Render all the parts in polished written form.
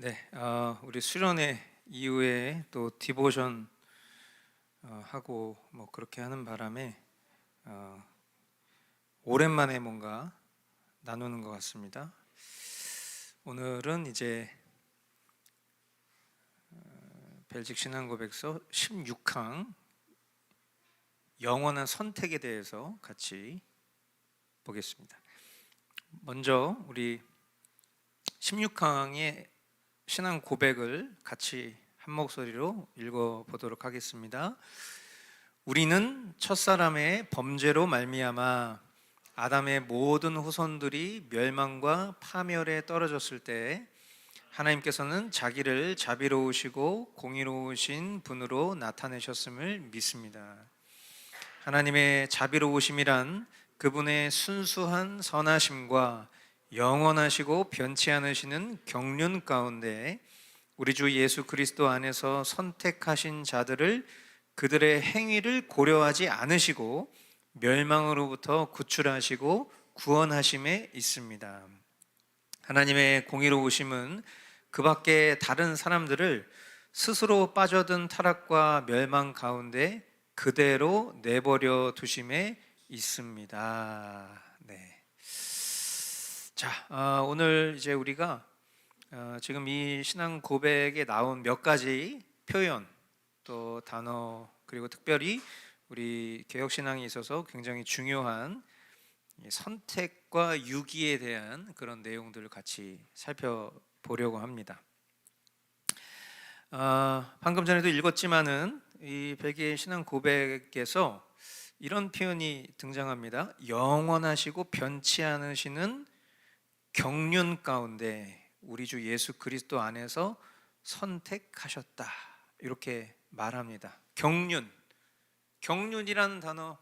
네, 우리 수련회 이후에 또 디보션 하고 뭐 그렇게 하는 바람에 오랜만에 뭔가 나누는 것 같습니다. 오늘은 이제 벨직 신앙고백서 16항 영원한 선택에 대해서 같이 보겠습니다. 먼저 우리 16항의 신앙 고백을 같이 한 목소리로 읽어보도록 하겠습니다. 우리는 첫사람의 범죄로 말미암아 아담의 모든 후손들이 멸망과 파멸에 떨어졌을 때 하나님께서는 자기를 자비로우시고 공의로우신 분으로 나타내셨음을 믿습니다. 하나님의 자비로우심이란 그분의 순수한 선하심과 영원하시고 변치 않으시는 경륜 가운데 우리 주 예수 그리스도 안에서 선택하신 자들을 그들의 행위를 고려하지 않으시고 멸망으로부터 구출하시고 구원하심에 있습니다. 하나님의 공의로우심은 그 밖에 다른 사람들을 스스로 빠져든 타락과 멸망 가운데 그대로 내버려 두심에 있습니다. 네. 자, 오늘 이제 우리가 지금 이 신앙 고백에 나온 몇 가지 표현, 또 단어, 그리고 특별히 우리 개혁신앙에 있어서 굉장히 중요한 선택과 유기에 대한 그런 내용들을 같이 살펴보려고 합니다. 방금 전에도 읽었지만은 이 벨기에 신앙 고백에서 이런 표현이 등장합니다. 영원하시고 변치 않으시는 경륜 가운데 우리 주 예수 그리스도 안에서 선택하셨다, 이렇게 말합니다. 경륜이라는 단어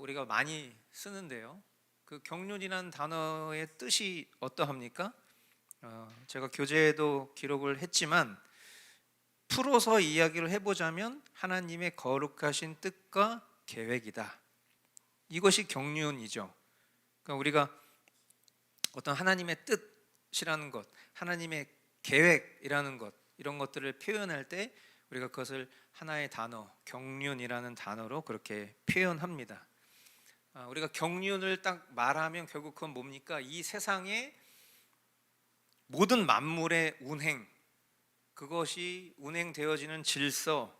우리가 많이 쓰는데요, 그 경륜이라는 단어의 뜻이 어떠합니까? 제가 교재에도 기록을 했지만 풀어서 이야기를 해보자면 하나님의 거룩하신 뜻과 계획이다, 이것이 경륜이죠. 그러니까 우리가 어떤 하나님의 뜻이라는 것, 하나님의 계획이라는 것, 이런 것들을 표현할 때 우리가 그것을 하나의 단어, 경륜이라는 단어로 그렇게 표현합니다. 우리가 경륜을 딱 말하면 결국 그건 뭡니까? 이 세상의 모든 만물의 운행, 그것이 운행되어지는 질서,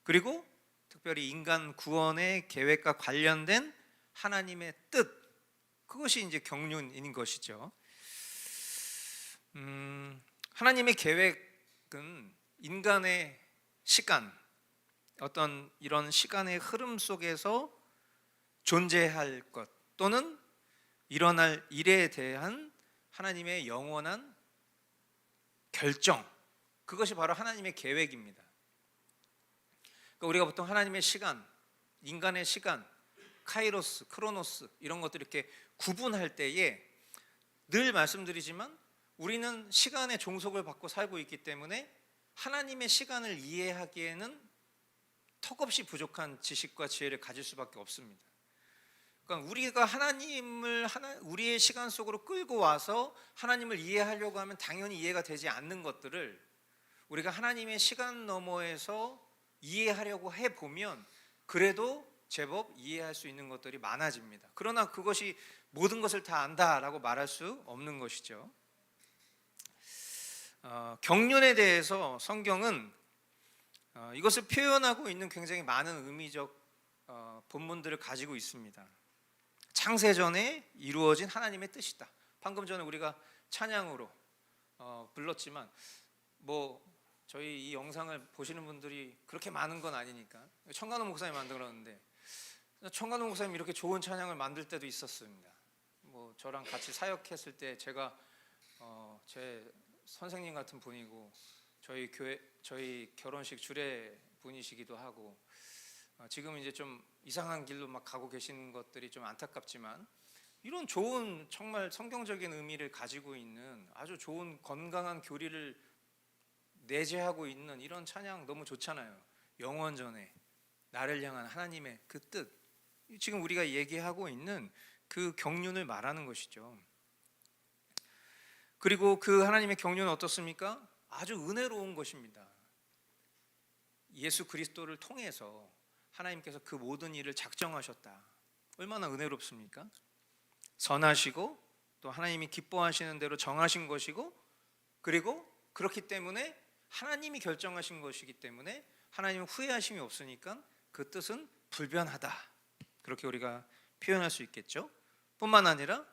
그리고 특별히 인간 구원의 계획과 관련된 하나님의 뜻, 그것이 이제 경륜인 것이죠. 하나님의 계획은 인간의 시간, 어떤 이런 시간의 흐름 속에서 존재할 것, 또는 일어날 일에 대한 하나님의 영원한 결정, 그것이 바로 하나님의 계획입니다. 그러니까 우리가 보통 하나님의 시간, 인간의 시간, 카이로스, 크로노스, 이런 것들 이렇게 구분할 때에 늘 말씀드리지만 우리는 시간의 종속을 받고 살고 있기 때문에 하나님의 시간을 이해하기에는 턱없이 부족한 지식과 지혜를 가질 수밖에 없습니다. 그러니까 우리가 하나님을 우리의 시간 속으로 끌고 와서 하나님을 이해하려고 하면 당연히 이해가 되지 않는 것들을 우리가 하나님의 시간 너머에서 이해하려고 해보면 그래도 제법 이해할 수 있는 것들이 많아집니다. 그러나 그것이 모든 것을 다 안다라고 말할 수 없는 것이죠. 경륜에 대해서 성경은 이것을 표현하고 있는 굉장히 많은 의미적 본문들을 가지고 있습니다. 창세전에 이루어진 하나님의 뜻이다. 방금 전에 우리가 찬양으로 불렀지만 뭐 저희 이 영상을 보시는 분들이 그렇게 많은 건 아니니까 청간호 목사님 만들었는데, 청간호 목사님 이렇게 좋은 찬양을 만들 때도 있었습니다. 뭐 저랑 같이 사역했을 때 제가 제 선생님 같은 분이고 저희 교회, 저희 결혼식 주례 분이시기도 하고 지금 이제 좀 이상한 길로 막 가고 계신 것들이 좀 안타깝지만 이런 좋은, 정말 성경적인 의미를 가지고 있는 아주 좋은 건강한 교리를 내재하고 있는 이런 찬양 너무 좋잖아요. 영원전에 나를 향한 하나님의 그 뜻, 지금 우리가 얘기하고 있는 그 경륜을 말하는 것이죠. 그리고 그 하나님의 경륜은 어떻습니까? 아주 은혜로운 것입니다. 예수 그리스도를 통해서 하나님께서 그 모든 일을 작정하셨다. 얼마나 은혜롭습니까? 선하시고 또 하나님이 기뻐하시는 대로 정하신 것이고, 그리고 그렇기 때문에 하나님이 결정하신 것이기 때문에 하나님은 후회하심이 없으니까 그 뜻은 불변하다, 그렇게 우리가 표현할 수 있겠죠. 뿐만 아니라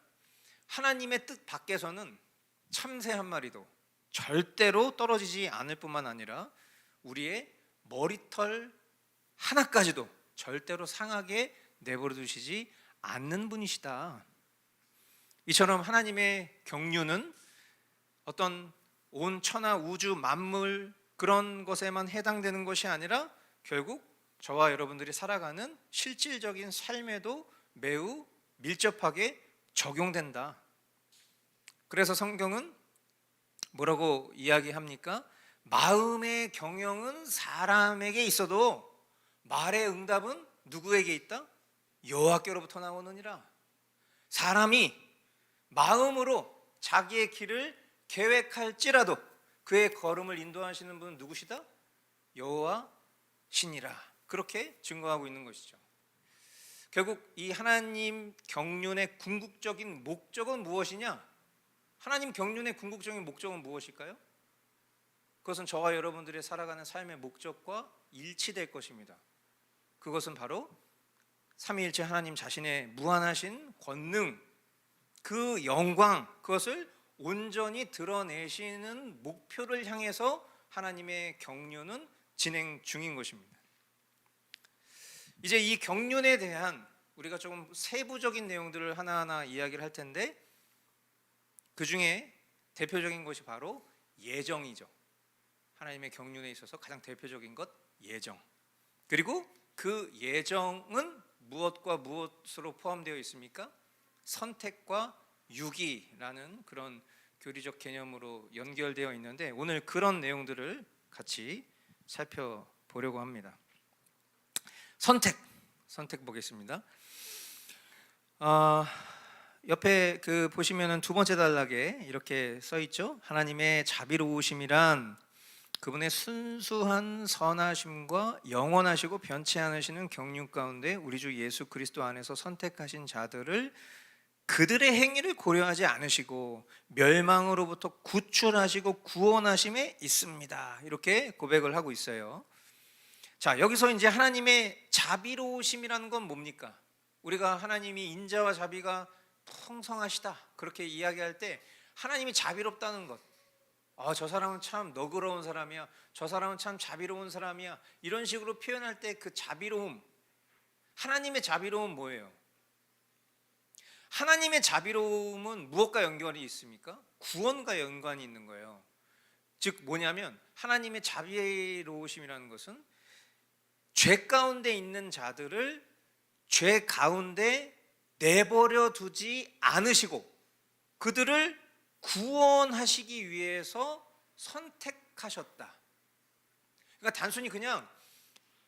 하나님의 뜻 밖에서는 참새 한 마리도 절대로 떨어지지 않을 뿐만 아니라 우리의 머리털 하나까지도 절대로 상하게 내버려 두시지 않는 분이시다. 이처럼 하나님의 경륜은 어떤 온 천하 우주 만물 그런 것에만 해당되는 것이 아니라 결국 저와 여러분들이 살아가는 실질적인 삶에도 매우 밀접하게 적용된다. 그래서 성경은 뭐라고 이야기합니까? 마음의 경영은 사람에게 있어도 말의 응답은 누구에게 있다? 여호와께로부터 나오느니라. 사람이 마음으로 자기의 길을 계획할지라도 그의 걸음을 인도하시는 분은 누구시다? 여호와시니라. 그렇게 증거하고 있는 것이죠. 결국 이 하나님 경륜의 궁극적인 목적은 무엇이냐? 하나님 경륜의 궁극적인 목적은 무엇일까요? 그것은 저와 여러분들의 살아가는 삶의 목적과 일치될 것입니다. 그것은 바로 삼위일체 하나님 자신의 무한하신 권능, 그 영광, 그것을 온전히 드러내시는 목표를 향해서 하나님의 경륜은 진행 중인 것입니다. 이제 이 경륜에 대한 우리가 조금 세부적인 내용들을 하나하나 이야기를 할 텐데, 그 중에 대표적인 것이 바로 예정이죠. 하나님의 경륜에 있어서 가장 대표적인 것, 예정. 그리고 그 예정은 무엇과 무엇으로 포함되어 있습니까? 선택과 유기라는 그런 교리적 개념으로 연결되어 있는데, 오늘 그런 내용들을 같이 살펴보려고 합니다. 선택 보겠습니다. 옆에 그 보시면은 두 번째 단락에 이렇게 써 있죠. 하나님의 자비로우심이란 그분의 순수한 선하심과 영원하시고 변치 않으시는 경륜 가운데 우리 주 예수 그리스도 안에서 선택하신 자들을 그들의 행위를 고려하지 않으시고 멸망으로부터 구출하시고 구원하심에 있습니다. 이렇게 고백을 하고 있어요. 자, 여기서 이제 하나님의 자비로우심이라는 건 뭡니까? 우리가 하나님이 인자와 자비가 풍성하시다 그렇게 이야기할 때 하나님이 자비롭다는 것, 저 사람은 참 너그러운 사람이야, 저 사람은 참 자비로운 사람이야, 이런 식으로 표현할 때 그 자비로움, 하나님의 자비로움은 뭐예요? 하나님의 자비로움은 무엇과 연관이 있습니까? 구원과 연관이 있는 거예요. 즉 뭐냐면 하나님의 자비로우심이라는 것은 죄 가운데 있는 자들을 죄 가운데 내버려 두지 않으시고 그들을 구원하시기 위해서 선택하셨다. 그러니까 단순히 그냥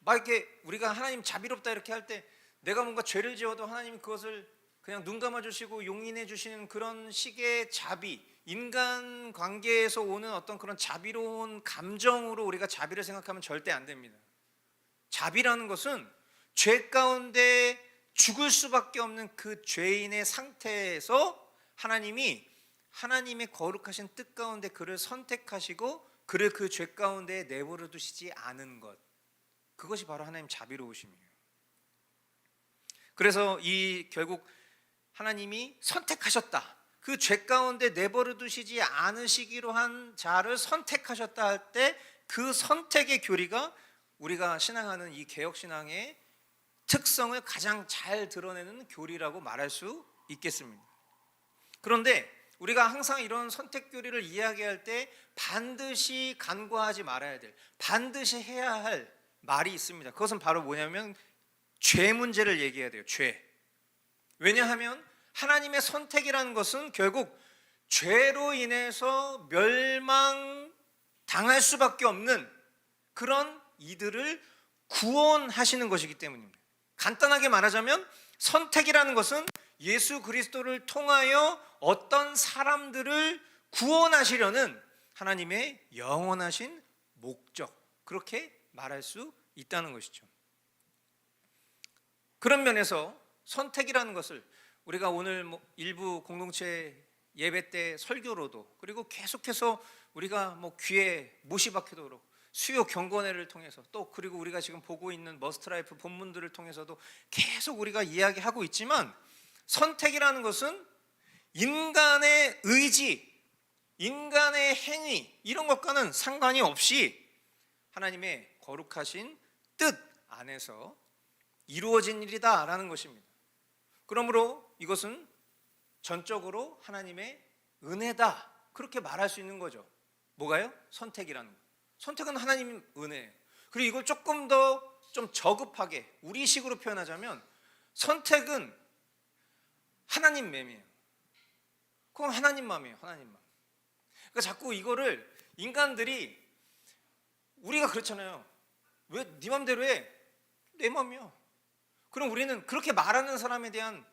막 이렇게 우리가 하나님 자비롭다 이렇게 할 때 내가 뭔가 죄를 지어도 하나님이 그것을 그냥 눈 감아 주시고 용인해 주시는 그런 식의 자비, 인간 관계에서 오는 어떤 그런 자비로운 감정으로 우리가 자비를 생각하면 절대 안 됩니다. 자비라는 것은 죄 가운데 죽을 수밖에 없는 그 죄인의 상태에서 하나님이 하나님의 거룩하신 뜻 가운데 그를 선택하시고 그를 그 죄 가운데 내버려 두시지 않은 것, 그것이 바로 하나님 자비로우심이에요. 그래서 이 결국 하나님이 선택하셨다, 그 죄 가운데 내버려 두시지 않으시기로 한 자를 선택하셨다 할 때 그 선택의 교리가 우리가 신앙하는 이 개혁신앙의 특성을 가장 잘 드러내는 교리라고 말할 수 있겠습니다. 그런데 우리가 항상 이런 선택 교리를 이야기할 때 반드시 간과하지 말아야 될, 반드시 해야 할 말이 있습니다. 그것은 바로 뭐냐면 죄 문제를 얘기해야 돼요. 죄. 왜냐하면 하나님의 선택이라는 것은 결국 죄로 인해서 멸망당할 수밖에 없는 그런 이들을 구원하시는 것이기 때문입니다. 간단하게 말하자면 선택이라는 것은 예수 그리스도를 통하여 어떤 사람들을 구원하시려는 하나님의 영원하신 목적, 그렇게 말할 수 있다는 것이죠. 그런 면에서 선택이라는 것을 우리가 오늘 일부 공동체 예배 때 설교로도, 그리고 계속해서 우리가 귀에 못이 박히도록 수요 경건회를 통해서, 또 그리고 우리가 지금 보고 있는 머스트라이프 본문들을 통해서도 계속 우리가 이야기하고 있지만, 선택이라는 것은 인간의 의지, 인간의 행위, 이런 것과는 상관이 없이 하나님의 거룩하신 뜻 안에서 이루어진 일이다라는 것입니다. 그러므로 이것은 전적으로 하나님의 은혜다, 그렇게 말할 수 있는 거죠. 뭐가요? 선택이라는 거. 선택은 하나님 은혜예요. 그리고 이걸 조금 더 좀 저급하게 우리식으로 표현하자면, 선택은 하나님 맘이에요. 그건 하나님 맘이에요. 하나님 맘. 그러니까 자꾸 이거를 인간들이, 우리가 그렇잖아요. 왜 네 맘대로 해? 내 맘이야. 그럼 우리는 그렇게 말하는 사람에 대한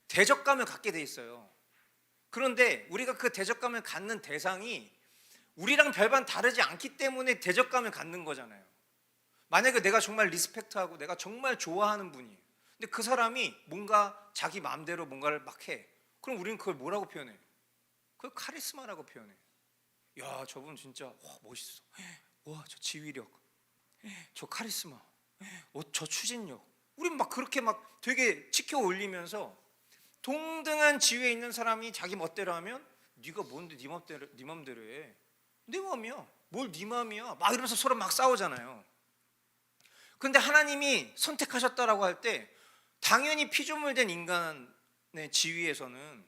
대적감을 갖게 돼 있어요. 그런데 우리가 그 대적감을 갖는 대상이 우리랑 별반 다르지 않기 때문에 대적감을 갖는 거잖아요. 만약에 내가 정말 리스펙트하고 내가 정말 좋아하는 분이에요. 근데 그 사람이 뭔가 자기 마음대로 뭔가를 막 해. 그럼 우리는 그걸 뭐라고 표현해요? 그걸 카리스마라고 표현해요. 야, 저분 진짜 멋있어. 와, 저 지휘력, 저 카리스마, 저 추진력. 우린 막 그렇게 막 되게 치켜 올리면서, 동등한 지위에 있는 사람이 자기 멋대로 하면, 네가 뭔데 네 맘대로 해? 내 맘이야. 뭘 네 맘이야? 막 이러면서 서로 막 싸우잖아요. 근데 하나님이 선택하셨다라고 할 때, 당연히 피조물 된 인간의 지위에서는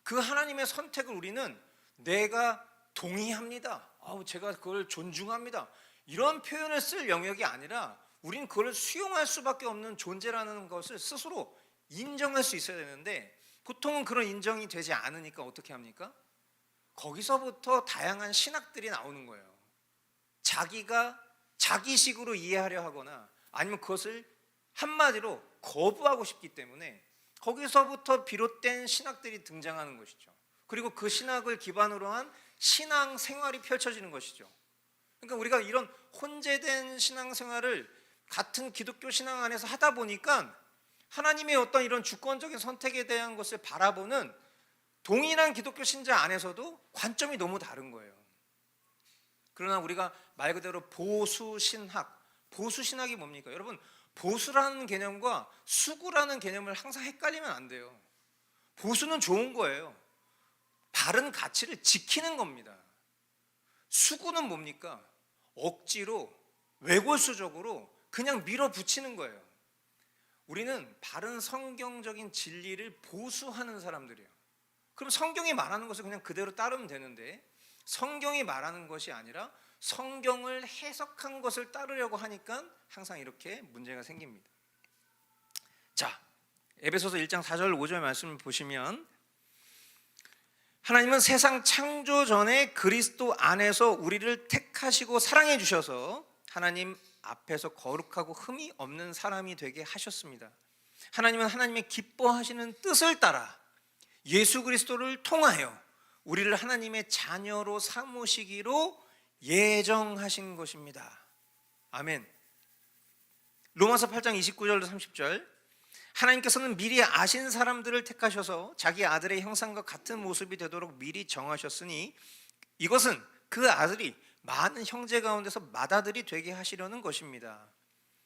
그 하나님의 선택을 우리는 내가 동의합니다, 제가 그걸 존중합니다, 이런 표현을 쓸 영역이 아니라, 우리는 그걸 수용할 수밖에 없는 존재라는 것을 스스로 인정할 수 있어야 되는데, 보통은 그런 인정이 되지 않으니까 어떻게 합니까? 거기서부터 다양한 신학들이 나오는 거예요. 자기가 자기식으로 이해하려 하거나, 아니면 그것을 한마디로 거부하고 싶기 때문에 거기서부터 비롯된 신학들이 등장하는 것이죠. 그리고 그 신학을 기반으로 한 신앙 생활이 펼쳐지는 것이죠. 그러니까 우리가 이런 혼재된 신앙 생활을 같은 기독교 신앙 안에서 하다 보니까, 하나님의 어떤 이런 주권적인 선택에 대한 것을 바라보는 동일한 기독교 신자 안에서도 관점이 너무 다른 거예요. 그러나 우리가 말 그대로 보수신학이 뭡니까? 여러분, 보수라는 개념과 수구라는 개념을 항상 헷갈리면 안 돼요. 보수는 좋은 거예요. 바른 가치를 지키는 겁니다. 수구는 뭡니까? 억지로, 외골수적으로 그냥 밀어붙이는 거예요. 우리는 바른 성경적인 진리를 보수하는 사람들이에요. 그럼 성경이 말하는 것을 그냥 그대로 따르면 되는데, 성경이 말하는 것이 아니라 성경을 해석한 것을 따르려고 하니까 항상 이렇게 문제가 생깁니다. 자, 에베소서 1장 4절 5절 말씀을 보시면, 하나님은 세상 창조 전에 그리스도 안에서 우리를 택하시고 사랑해 주셔서 하나님 앞에서 거룩하고 흠이 없는 사람이 되게 하셨습니다. 하나님은 하나님의 기뻐하시는 뜻을 따라 예수 그리스도를 통하여 우리를 하나님의 자녀로 삼으시기로 예정하신 것입니다. 아멘. 로마서 8장 29절로 30절, 하나님께서는 미리 아신 사람들을 택하셔서 자기 아들의 형상과 같은 모습이 되도록 미리 정하셨으니, 이것은 그 아들이 많은 형제 가운데서 맏아들이 되게 하시려는 것입니다.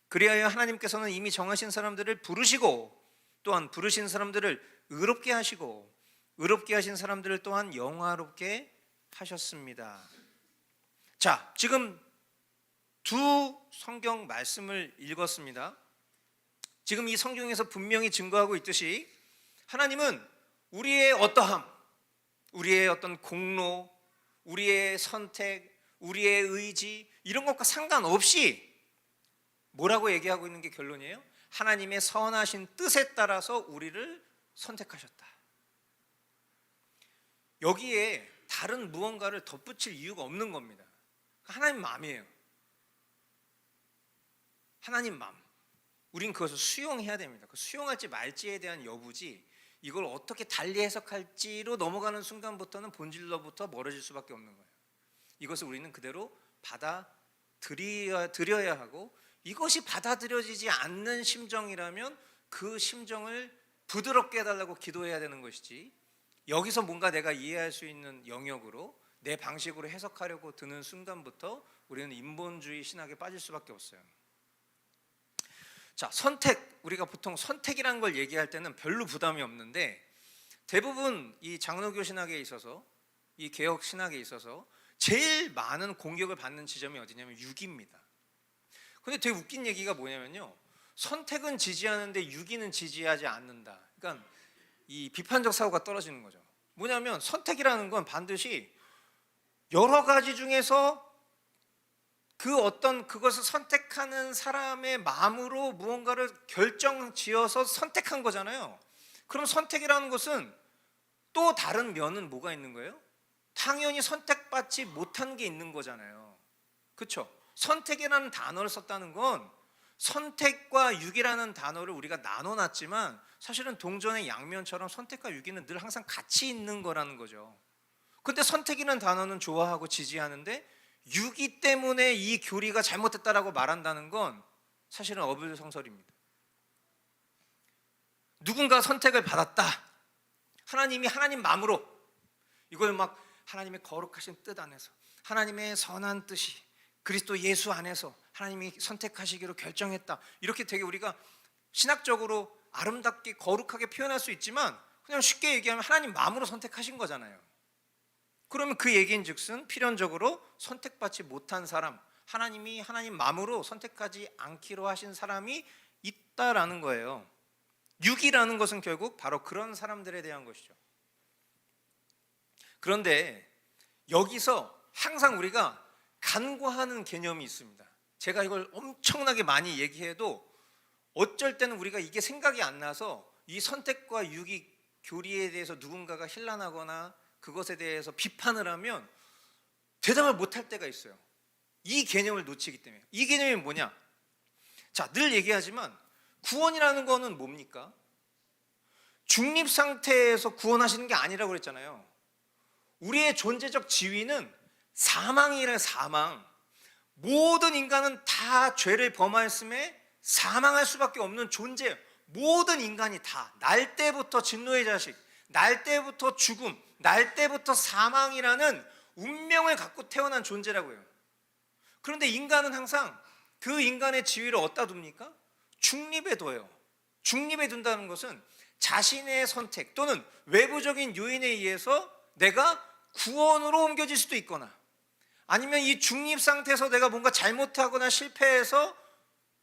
그리하여 하나님께서는 이미 정하신 사람들을 부르시고, 또한 부르신 사람들을 의롭게 하시고, 의롭게 하신 사람들을 또한 영화롭게 하셨습니다. 자, 지금 두 성경 말씀을 읽었습니다. 지금 이 성경에서 분명히 증거하고 있듯이, 하나님은 우리의 어떠함, 우리의 어떤 공로, 우리의 선택, 우리의 의지, 이런 것과 상관없이 뭐라고 얘기하고 있는 게 결론이에요? 하나님의 선하신 뜻에 따라서 우리를 선택하셨다. 여기에 다른 무언가를 덧붙일 이유가 없는 겁니다. 하나님 마음이에요. 하나님 마음. 우린 그것을 수용해야 됩니다. 그 수용할지 말지에 대한 여부지, 이걸 어떻게 달리 해석할지로 넘어가는 순간부터는 본질로부터 멀어질 수밖에 없는 거예요. 이것을 우리는 그대로 받아들여야 하고, 이것이 받아들여지지 않는 심정이라면 그 심정을 부드럽게 해달라고 기도해야 되는 것이지, 여기서 뭔가 내가 이해할 수 있는 영역으로 내 방식으로 해석하려고 드는 순간부터 우리는 인본주의 신학에 빠질 수밖에 없어요. 자, 선택, 우리가 보통 선택이라는 걸 얘기할 때는 별로 부담이 없는데, 대부분 이 장로교 신학에 있어서, 이 개혁 신학에 있어서 제일 많은 공격을 받는 지점이 어디냐면 유기입니다. 근데 되게 웃긴 얘기가 뭐냐면요, 선택은 지지하는데 유기는 지지하지 않는다. 그러니까 이 비판적 사고가 떨어지는 거죠. 뭐냐면 선택이라는 건 반드시 여러 가지 중에서 그 어떤 그것을 선택하는 사람의 마음으로 무언가를 결정지어서 선택한 거잖아요. 그럼 선택이라는 것은 또 다른 면은 뭐가 있는 거예요? 당연히 선택받지 못한 게 있는 거잖아요. 그렇죠? 선택이라는 단어를 썼다는 건 선택과 유기라는 단어를 우리가 나눠놨지만 사실은 동전의 양면처럼 선택과 유기는 늘 항상 같이 있는 거라는 거죠. 근데 선택이라는 단어는 좋아하고 지지하는데 유기 때문에 이 교리가 잘못됐다라고 말한다는 건 사실은 어불성설입니다. 누군가 선택을 받았다, 하나님이 하나님 마음으로 이걸 막 하나님의 거룩하신 뜻 안에서, 하나님의 선한 뜻이 그리스도 예수 안에서 하나님이 선택하시기로 결정했다, 이렇게 되게 우리가 신학적으로 아름답게 거룩하게 표현할 수 있지만 그냥 쉽게 얘기하면 하나님 마음으로 선택하신 거잖아요. 그러면 그 얘기인즉슨 필연적으로 선택받지 못한 사람, 하나님이 하나님 마음으로 선택하지 않기로 하신 사람이 있다라는 거예요. 유기라는 것은 결국 바로 그런 사람들에 대한 것이죠. 그런데 여기서 항상 우리가 간과하는 개념이 있습니다. 제가 이걸 엄청나게 많이 얘기해도 어쩔 때는 우리가 이게 생각이 안 나서 이 선택과 유기 교리에 대해서 누군가가 힐난하거나 그것에 대해서 비판을 하면 대답을 못할 때가 있어요. 이 개념을 놓치기 때문에. 이 개념이 뭐냐? 자, 늘 얘기하지만 구원이라는 거는 뭡니까? 중립 상태에서 구원하시는 게 아니라고 그랬잖아요. 우리의 존재적 지위는 사망이래. 사망. 모든 인간은 다 죄를 범하였음에 사망할 수밖에 없는 존재예요. 모든 인간이 다 날 때부터 진노의 자식, 날 때부터 죽음, 날 때부터 사망이라는 운명을 갖고 태어난 존재라고요. 그런데 인간은 항상 그 인간의 지위를 어디다 둡니까? 중립에 둬요. 중립에 둔다는 것은 자신의 선택 또는 외부적인 요인에 의해서 내가 구원으로 옮겨질 수도 있거나, 아니면 이 중립 상태에서 내가 뭔가 잘못하거나 실패해서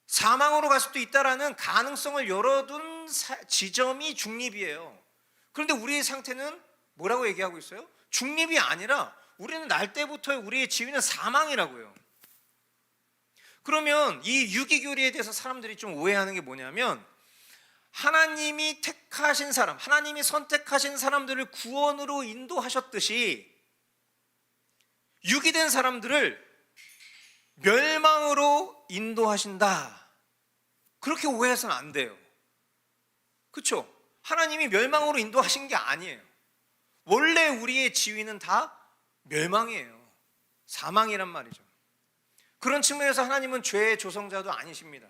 사망으로 갈 수도 있다라는 가능성을 열어둔 지점이 중립이에요. 그런데 우리의 상태는 뭐라고 얘기하고 있어요? 중립이 아니라 우리는 날 때부터 우리의 지위는 사망이라고요. 그러면 이 유기교리에 대해서 사람들이 좀 오해하는 게 뭐냐면, 하나님이 택하신 사람, 하나님이 선택하신 사람들을 구원으로 인도하셨듯이 유기된 사람들을 멸망으로 인도하신다, 그렇게 오해해서는 안 돼요. 그렇죠? 하나님이 멸망으로 인도하신 게 아니에요. 원래 우리의 지위는 다 멸망이에요. 사망이란 말이죠. 그런 측면에서 하나님은 죄의 조성자도 아니십니다.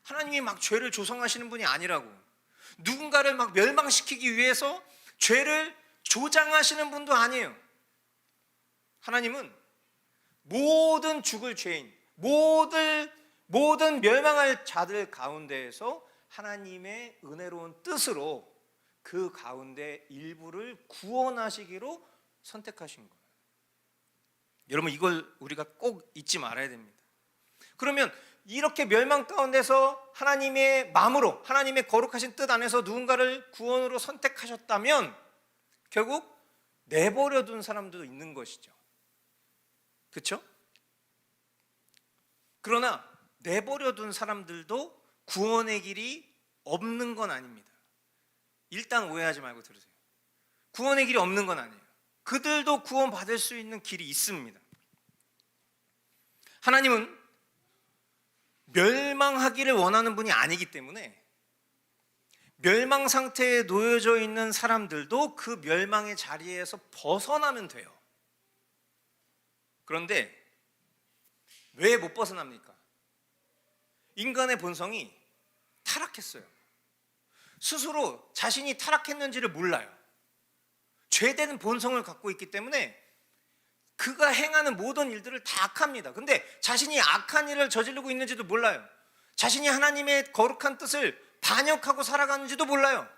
하나님이 막 죄를 조성하시는 분이 아니라고. 누군가를 막 멸망시키기 위해서 죄를 조장하시는 분도 아니에요. 하나님은 모든 죽을 죄인, 모든 멸망할 자들 가운데에서 하나님의 은혜로운 뜻으로 그 가운데 일부를 구원하시기로 선택하신 거예요. 여러분, 이걸 우리가 꼭 잊지 말아야 됩니다. 그러면 이렇게 멸망 가운데서 하나님의 마음으로, 하나님의 거룩하신 뜻 안에서 누군가를 구원으로 선택하셨다면 결국 내버려 둔 사람도 있는 것이죠. 그렇죠? 그러나 내버려 둔 사람들도 구원의 길이 없는 건 아닙니다. 일단 오해하지 말고 들으세요. 구원의 길이 없는 건 아니에요. 그들도 구원받을 수 있는 길이 있습니다. 하나님은 멸망하기를 원하는 분이 아니기 때문에 멸망 상태에 놓여져 있는 사람들도 그 멸망의 자리에서 벗어나면 돼요. 그런데 왜 못 벗어납니까? 인간의 본성이 타락했어요. 스스로 자신이 타락했는지를 몰라요. 죄되는 본성을 갖고 있기 때문에 그가 행하는 모든 일들을 다 악합니다. 근데 자신이 악한 일을 저지르고 있는지도 몰라요. 자신이 하나님의 거룩한 뜻을 반역하고 살아가는지도 몰라요.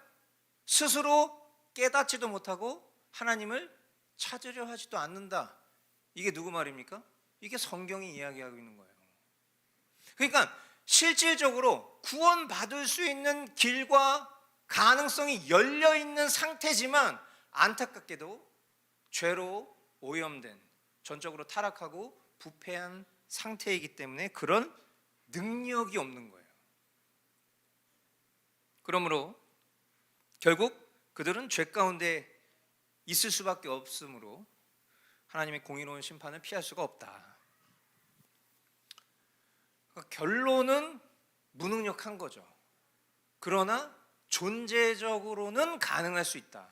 스스로 깨닫지도 못하고 하나님을 찾으려 하지도 않는다. 이게 누구 말입니까? 이게 성경이 이야기하고 있는 거예요. 그러니까 실질적으로 구원받을 수 있는 길과 가능성이 열려있는 상태지만 안타깝게도 죄로 오염된, 전적으로 타락하고 부패한 상태이기 때문에 그런 능력이 없는 거예요. 그러므로 결국 그들은 죄 가운데 있을 수밖에 없으므로 하나님의 공의로운 심판을 피할 수가 없다. 그러니까 결론은 무능력한 거죠. 그러나 존재적으로는 가능할 수 있다.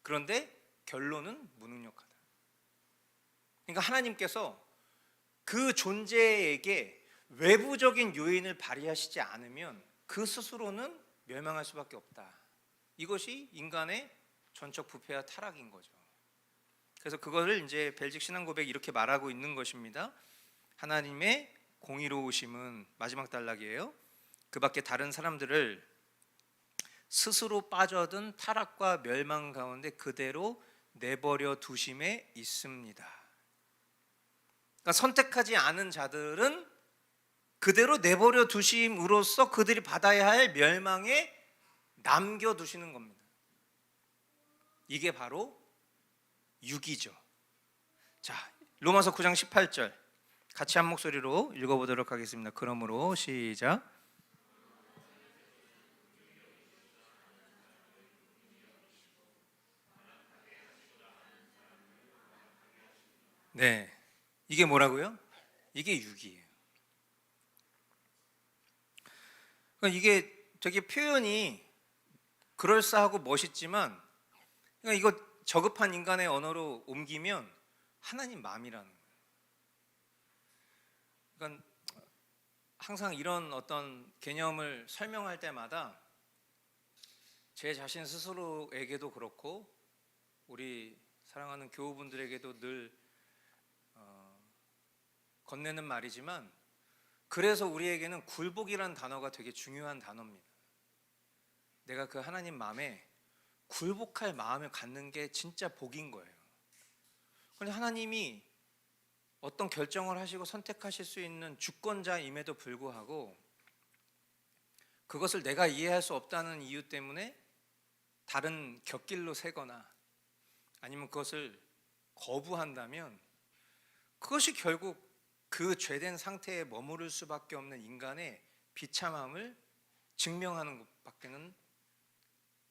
그런데 결론은 무능력하다. 그러니까 하나님께서 그 존재에게 외부적인 요인을 발휘하시지 않으면 그 스스로는 멸망할 수밖에 없다. 이것이 인간의 전적 부패와 타락인 거죠. 그래서 그거를 이제 벨직 신앙 고백이 이렇게 말하고 있는 것입니다. 하나님의 공의로우심은, 마지막 단락이에요, 그 밖에 다른 사람들을 스스로 빠져든 타락과 멸망 가운데 그대로 내버려 두심에 있습니다. 그러니까 선택하지 않은 자들은 그대로 내버려 두심으로써 그들이 받아야 할 멸망에 남겨두시는 겁니다. 이게 바로 육이죠. 자, 로마서 9장 18절 같이 한 목소리로 읽어보도록 하겠습니다. 그러므로 시작. 네, 이게 뭐라고요? 이게 육이에요. 그러니까 이게 되게 표현이 그럴싸하고 멋있지만, 그러니까 이거 저급한 인간의 언어로 옮기면 하나님 마음이라는 거예요. 그러니까 항상 이런 어떤 개념을 설명할 때마다 제 자신 스스로에게도 그렇고 우리 사랑하는 교우분들에게도 늘 건네는 말이지만, 그래서 우리에게는 굴복이라는 단어가 되게 중요한 단어입니다. 내가 그 하나님 마음에 굴복할 마음을 갖는 게 진짜 복인 거예요. 그런데 하나님이 어떤 결정을 하시고 선택하실 수 있는 주권자임에도 불구하고 그것을 내가 이해할 수 없다는 이유 때문에 다른 곁길로 새거나 아니면 그것을 거부한다면 그것이 결국 그 죄된 상태에 머무를 수밖에 없는 인간의 비참함을 증명하는 것밖에는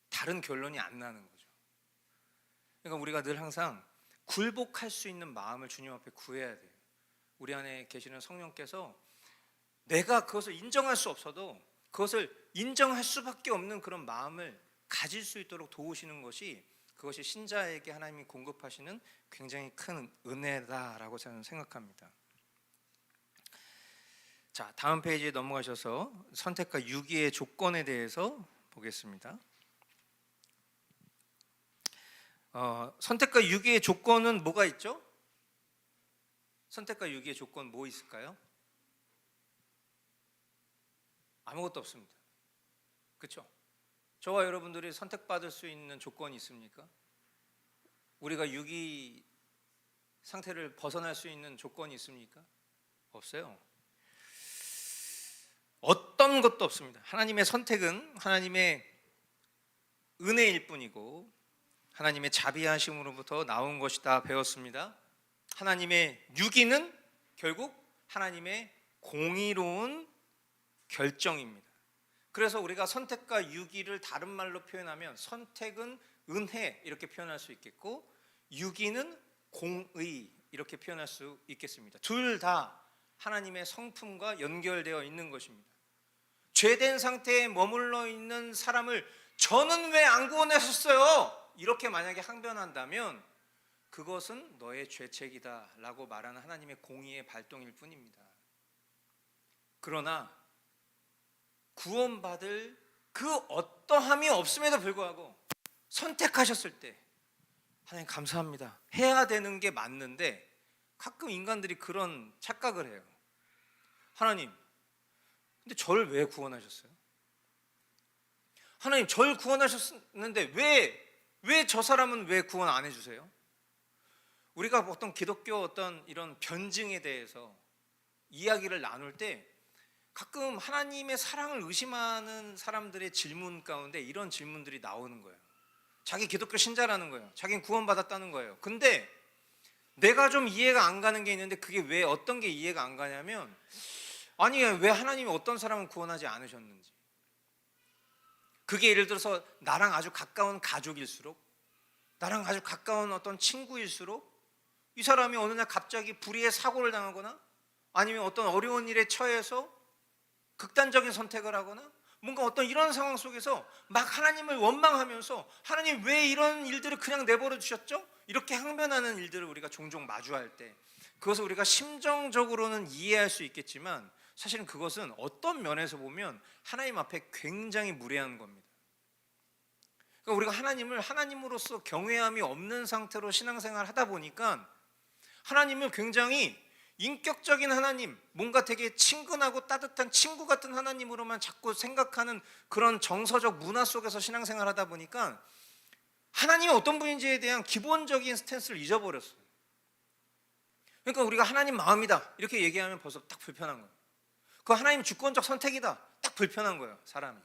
다른 결론이 안 나는 거죠. 그러니까 우리가 늘 항상 굴복할 수 있는 마음을 주님 앞에 구해야 돼요. 우리 안에 계시는 성령께서 내가 그것을 인정할 수 없어도 그것을 인정할 수밖에 없는 그런 마음을 가질 수 있도록 도우시는 것이, 그것이 신자에게 하나님이 공급하시는 굉장히 큰 은혜다라고 저는 생각합니다. 자, 다음 페이지에 넘어가셔서 선택과 유기의 조건에 대해서 보겠습니다. 선택과 유기의 조건은 뭐가 있죠? 선택과 유기의 조건 뭐 있을까요? 아무것도 없습니다. 그렇죠? 저와 여러분들이 선택받을 수 있는 조건이 있습니까? 우리가 유기 상태를 벗어날 수 있는 조건이 있습니까? 없어요. 어떤 것도 없습니다. 하나님의 선택은 하나님의 은혜일 뿐이고 하나님의 자비하심으로부터 나온 것이다 배웠습니다. 하나님의 유기는 결국 하나님의 공의로운 결정입니다. 그래서 우리가 선택과 유기를 다른 말로 표현하면 선택은 은혜 이렇게 표현할 수 있겠고 유기는 공의 이렇게 표현할 수 있겠습니다. 둘 다 하나님의 성품과 연결되어 있는 것입니다. 죄된 상태에 머물러 있는 사람을 저는 왜 안 구원하셨어요? 이렇게 만약에 항변한다면 그것은 너의 죄책이다 라고 말하는 하나님의 공의의 발동일 뿐입니다. 그러나 구원받을 그 어떠함이 없음에도 불구하고 선택하셨을 때 하나님 감사합니다 해야 되는 게 맞는데, 가끔 인간들이 그런 착각을 해요. 하나님, 근데 저를 왜 구원하셨어요? 하나님, 저를 구원하셨는데 왜 저 사람은 왜 구원 안 해주세요? 우리가 어떤 기독교 어떤 이런 변증에 대해서 이야기를 나눌 때 가끔 하나님의 사랑을 의심하는 사람들의 질문 가운데 이런 질문들이 나오는 거예요. 자기 기독교 신자라는 거예요. 자기는 구원받았다는 거예요. 근데 내가 좀 이해가 안 가는 게 있는데, 그게 왜 어떤 게 이해가 안 가냐면, 아니 왜 하나님이 어떤 사람을 구원하지 않으셨는지. 그게 예를 들어서 나랑 아주 가까운 가족일수록, 나랑 아주 가까운 어떤 친구일수록 이 사람이 어느 날 갑자기 불의의 사고를 당하거나 아니면 어떤 어려운 일에 처해서 극단적인 선택을 하거나 뭔가 어떤 이런 상황 속에서 막 하나님을 원망하면서 하나님 왜 이런 일들을 그냥 내버려 두셨죠? 이렇게 항변하는 일들을 우리가 종종 마주할 때, 그것을 우리가 심정적으로는 이해할 수 있겠지만 사실은 그것은 어떤 면에서 보면 하나님 앞에 굉장히 무례한 겁니다. 그러니까 우리가 하나님을 하나님으로서 경외함이 없는 상태로 신앙생활을 하다 보니까 하나님을 굉장히 인격적인 하나님, 뭔가 되게 친근하고 따뜻한 친구 같은 하나님으로만 자꾸 생각하는 그런 정서적 문화 속에서 신앙생활을 하다 보니까 하나님이 어떤 분인지에 대한 기본적인 스탠스를 잊어버렸어요. 그러니까 우리가 하나님 마음이다 이렇게 얘기하면 벌써 딱 불편한 거예요. 그 하나님 주권적 선택이다 딱 불편한 거예요, 사람이.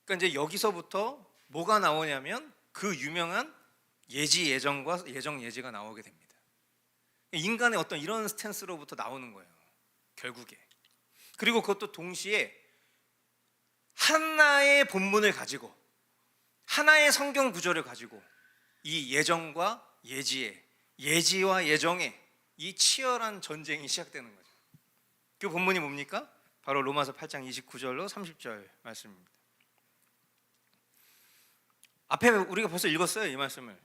그러니까 이제 여기서부터 뭐가 나오냐면 그 유명한 예지 예정과 예정 예지가 나오게 됩니다. 인간의 어떤 이런 스탠스로부터 나오는 거예요, 결국에. 그리고 그것도 동시에 하나의 본문을 가지고 하나의 성경 구절을 가지고 이 예정과 예지의, 예지와 예정의 이 치열한 전쟁이 시작되는 거죠. 그 본문이 뭡니까? 바로 로마서 8장 29절로 30절 말씀입니다. 앞에 우리가 벌써 읽었어요, 이 말씀을.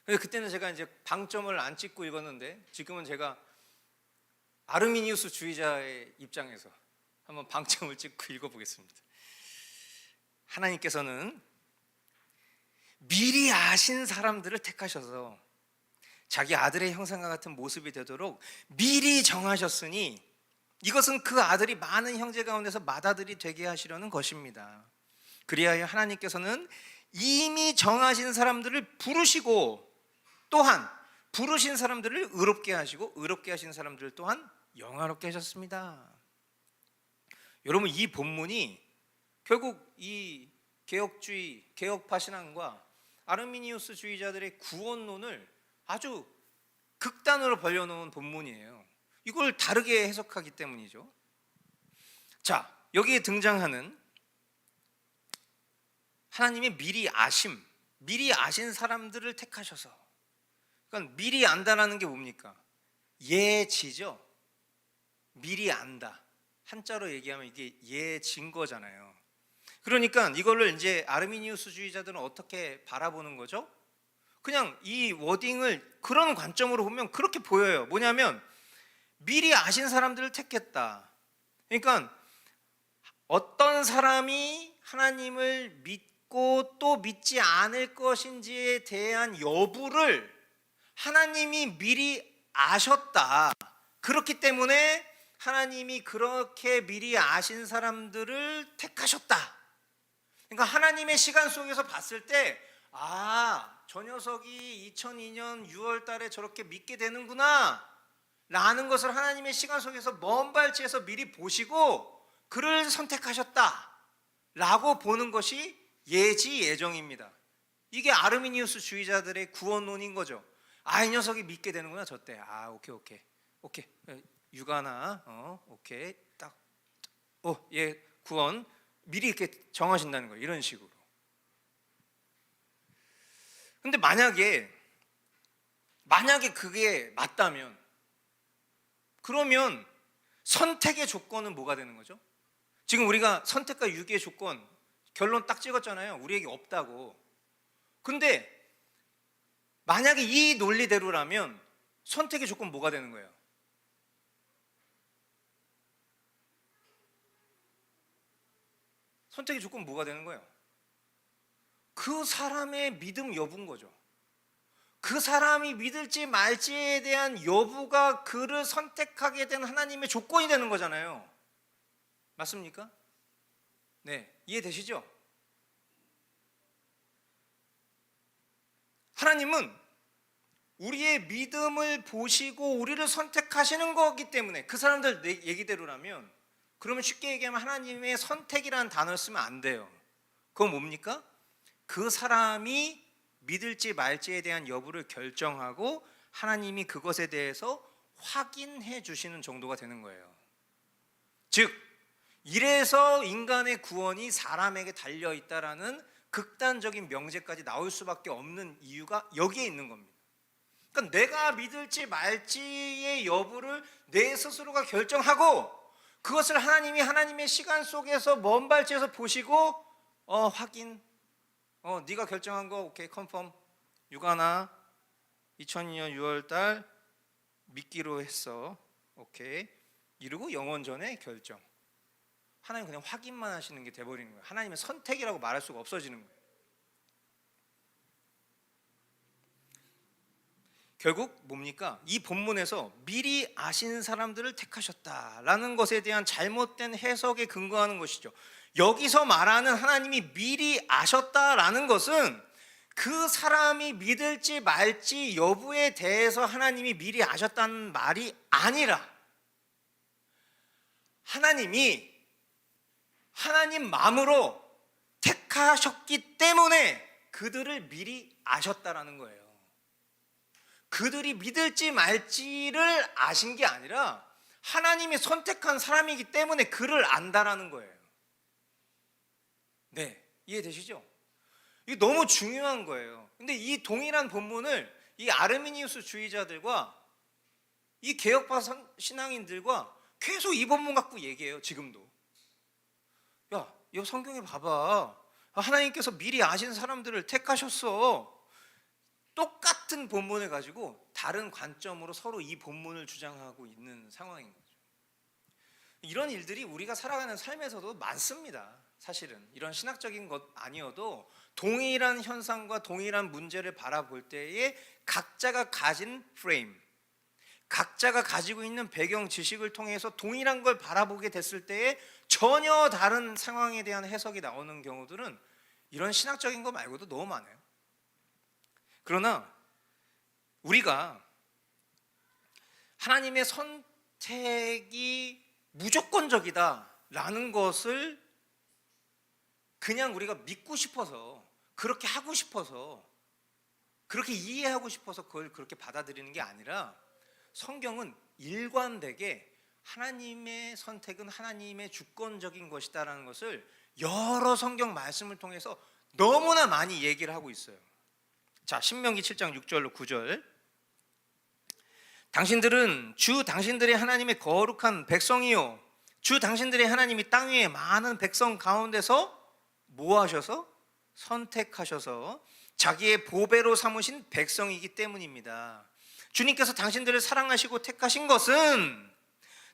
근데 그때는 제가 이제 방점을 안 찍고 읽었는데, 지금은 제가 아르미니우스 주의자의 입장에서 한번 방점을 찍고 읽어보겠습니다. 하나님께서는 미리 아신 사람들을 택하셔서 자기 아들의 형상과 같은 모습이 되도록 미리 정하셨으니 이것은 그 아들이 많은 형제 가운데서 맏아들이 되게 하시려는 것입니다. 그리하여 하나님께서는 이미 정하신 사람들을 부르시고 또한 부르신 사람들을 의롭게 하시고 의롭게 하신 사람들을 또한 영화롭게 하셨습니다. 여러분, 이 본문이 결국 이 개혁주의, 개혁파 신앙과 아르미니우스 주의자들의 구원론을 아주 극단으로 벌려놓은 본문이에요. 이걸 다르게 해석하기 때문이죠. 자, 여기에 등장하는 하나님의 미리 아심, 미리 아신 사람들을 택하셔서, 그러니까 미리 안다라는 게 뭡니까? 예지죠. 미리 안다. 한자로 얘기하면 이게 예진 거잖아요. 그러니까 이걸로 이제 아르미니우스주의자들은 어떻게 바라보는 거죠? 그냥 이 워딩을 그런 관점으로 보면 그렇게 보여요. 뭐냐면 미리 아신 사람들을 택했다. 그러니까 어떤 사람이 하나님을 믿고 또 믿지 않을 것인지에 대한 여부를 하나님이 미리 아셨다. 그렇기 때문에 하나님이 그렇게 미리 아신 사람들을 택하셨다. 그러니까 하나님의 시간 속에서 봤을 때, 저 녀석이 2002년 6월 달에 저렇게 믿게 되는구나 라는 것을 하나님의 시간 속에서 먼 발치에서 미리 보시고 그를 선택하셨다 라고 보는 것이 예지 예정입니다. 이게 아르미니우스 주의자들의 구원론인 거죠. 이 녀석이 믿게 되는구나 저때. 오케이 육아나 오케이 딱 얘 구원 미리 이렇게 정하신다는 거예요, 이런 식으로. 근데 만약에 그게 맞다면, 그러면 선택의 조건은 뭐가 되는 거죠? 지금 우리가 선택과 유기의 조건 결론 딱 찍었잖아요. 우리에게 없다고. 근데 만약에 이 논리대로라면 선택의 조건 뭐가 되는 거예요? 선택의 조건 뭐가 되는 거예요? 그 사람의 믿음 여부인 거죠. 그 사람이 믿을지 말지에 대한 여부가 그를 선택하게 된 하나님의 조건이 되는 거잖아요. 맞습니까? 네, 이해되시죠? 하나님은 우리의 믿음을 보시고 우리를 선택하시는 거기 때문에, 그 사람들 얘기대로라면, 그러면 쉽게 얘기하면 하나님의 선택이라는 단어를 쓰면 안 돼요. 그건 뭡니까? 그 사람이 믿을지 말지에 대한 여부를 결정하고 하나님이 그것에 대해서 확인해 주시는 정도가 되는 거예요. 즉, 이래서 인간의 구원이 사람에게 달려있다라는 극단적인 명제까지 나올 수밖에 없는 이유가 여기에 있는 겁니다. 그러니까 내가 믿을지 말지의 여부를 내 스스로가 결정하고, 그것을 하나님이 하나님의 시간 속에서 먼 발치에서 보시고 확인, 네가 결정한 거 오케이 컨펌, 유가나 2002년 6월달 믿기로 했어, 오케이, 이러고 영원전의 결정. 하나님 그냥 확인만 하시는 게 돼버리는 거예요. 하나님의 선택이라고 말할 수가 없어지는 거예요. 결국 뭡니까? 이 본문에서 미리 아신 사람들을 택하셨다라는 것에 대한 잘못된 해석에 근거하는 것이죠. 여기서 말하는 하나님이 미리 아셨다라는 것은 그 사람이 믿을지 말지 여부에 대해서 하나님이 미리 아셨다는 말이 아니라, 하나님이 하나님 마음으로 택하셨기 때문에 그들을 미리 아셨다라는 거예요. 그들이 믿을지 말지를 아신 게 아니라 하나님이 선택한 사람이기 때문에 그를 안다라는 거예요. 네, 이해되시죠? 이게 너무 중요한 거예요. 근데 이 동일한 본문을 이 아르미니우스 주의자들과 이 개혁파 신앙인들과 계속 이 본문 갖고 얘기해요. 지금도. 야, 이 성경에 봐봐. 하나님께서 미리 아신 사람들을 택하셨어. 똑같은 본문을 가지고 다른 관점으로 서로 이 본문을 주장하고 있는 상황인 거죠. 이런 일들이 우리가 살아가는 삶에서도 많습니다. 사실은 이런 신학적인 것 아니어도 동일한 현상과 동일한 문제를 바라볼 때에 각자가 가진 프레임, 각자가 가지고 있는 배경 지식을 통해서 동일한 걸 바라보게 됐을 때에 전혀 다른 상황에 대한 해석이 나오는 경우들은 이런 신학적인 거 말고도 너무 많아요. 그러나 우리가 하나님의 선택이 무조건적이다라는 것을 그냥 우리가 믿고 싶어서, 그렇게 하고 싶어서, 그렇게 이해하고 싶어서 그걸 그렇게 받아들이는 게 아니라, 성경은 일관되게 하나님의 선택은 하나님의 주권적인 것이다라는 것을 여러 성경 말씀을 통해서 너무나 많이 얘기를 하고 있어요. 자, 신명기 7장 6절로 9절. 당신들은 주 당신들의 하나님의 거룩한 백성이요, 주 당신들의 하나님이 땅 위에 많은 백성 가운데서 뭐 하셔서? 선택하셔서 자기의 보배로 삼으신 백성이기 때문입니다. 주님께서 당신들을 사랑하시고 택하신 것은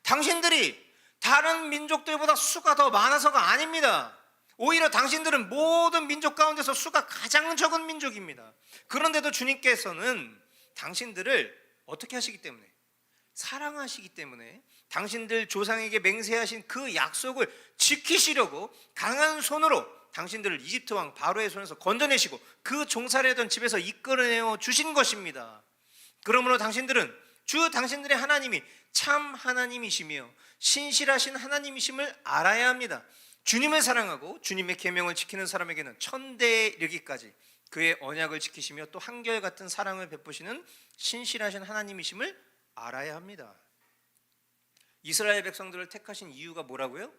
당신들이 다른 민족들보다 수가 더 많아서가 아닙니다. 오히려 당신들은 모든 민족 가운데서 수가 가장 적은 민족입니다. 그런데도 주님께서는 당신들을 어떻게 하시기 때문에? 사랑하시기 때문에 당신들 조상에게 맹세하신 그 약속을 지키시려고 강한 손으로 당신들을 이집트 왕 바로의 손에서 건져내시고 그 종살이하던 집에서 이끌어내어 주신 것입니다. 그러므로 당신들은 주 당신들의 하나님이 참 하나님이시며 신실하신 하나님이심을 알아야 합니다. 주님을 사랑하고 주님의 계명을 지키는 사람에게는 천대에 이르기까지 그의 언약을 지키시며 또 한결같은 사랑을 베푸시는 신실하신 하나님이심을 알아야 합니다. 이스라엘 백성들을 택하신 이유가 뭐라고요?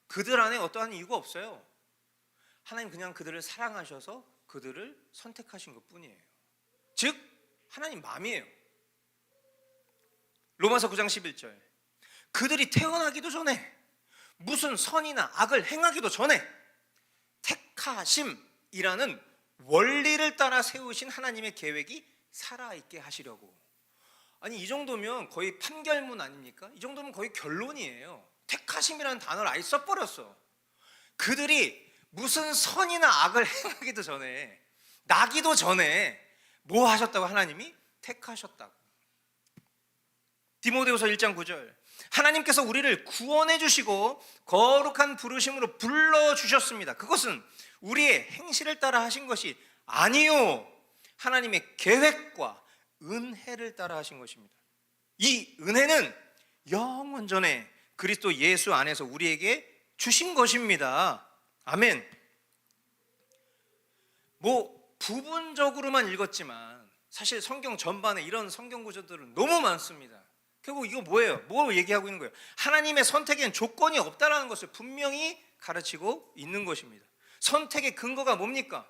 그들 안에 어떠한 이유가 없어요. 하나님 그냥 그들을 사랑하셔서 그들을 선택하신 것뿐이에요. 즉 하나님 마음이에요. 로마서 9장 11절. 그들이 태어나기도 전에 무슨 선이나 악을 행하기도 전에 택하심이라는 원리를 따라 세우신 하나님의 계획이 살아있게 하시려고. 아니, 이 정도면 거의 판결문 아닙니까? 이 정도면 거의 결론이에요. 택하심이라는 단어를 아예 써버렸어. 그들이 무슨 선이나 악을 행하기도 전에, 나기도 전에 뭐 하셨다고? 하나님이 택하셨다고. 디모데후서 1장 9절, 하나님께서 우리를 구원해 주시고 거룩한 부르심으로 불러주셨습니다. 그것은 우리의 행실을 따라 하신 것이 아니요, 하나님의 계획과 은혜를 따라 하신 것입니다. 이 은혜는 영원 전에 그리스도 예수 안에서 우리에게 주신 것입니다. 아멘. 뭐 부분적으로만 읽었지만 사실 성경 전반에 이런 성경 구조들은 너무 많습니다. 결국 이거 뭐예요? 뭐 얘기하고 있는 거예요? 하나님의 선택에는 조건이 없다라는 것을 분명히 가르치고 있는 것입니다. 선택의 근거가 뭡니까?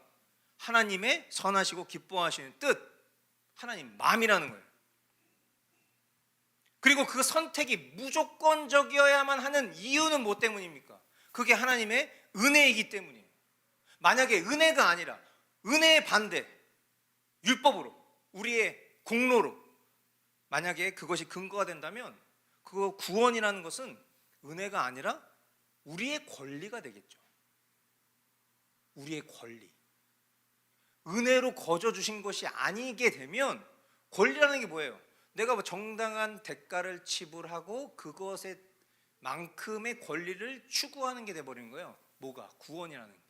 하나님의 선하시고 기뻐하시는 뜻, 하나님 마음이라는 거예요. 그리고 그 선택이 무조건적이어야만 하는 이유는 뭐 때문입니까? 그게 하나님의 은혜이기 때문이에요. 만약에 은혜가 아니라 은혜의 반대, 율법으로, 우리의 공로로 만약에 그것이 근거가 된다면 그 구원이라는 것은 은혜가 아니라 우리의 권리가 되겠죠. 우리의 권리. 은혜로 거저 주신 것이 아니게 되면, 권리라는 게 뭐예요? 내가 뭐 정당한 대가를 지불하고 그것에 만큼의 권리를 추구하는 게 돼버린 거예요. 뭐가? 구원이라는 게.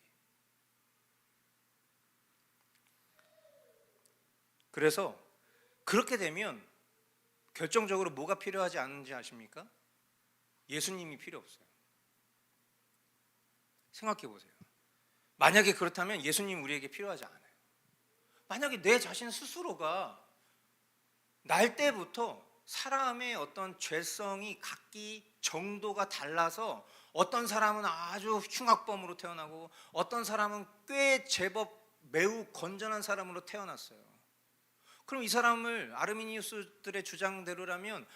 그래서 그렇게 되면 결정적으로 뭐가 필요하지 않은지 아십니까? 예수님이 필요 없어요. 생각해 보세요. 만약에 그렇다면 예수님 우리에게 필요하지 않아요. 만약에 내 자신 스스로가 날 때부터 사람의 어떤 죄성이 각기 정도가 달라서 어떤 사람은 아주 흉악범으로 태어나고 어떤 사람은 꽤 제법 매우 건전한 사람으로 태어났어요. 그럼 이 사람을 아르미니우스들의 주장대로라면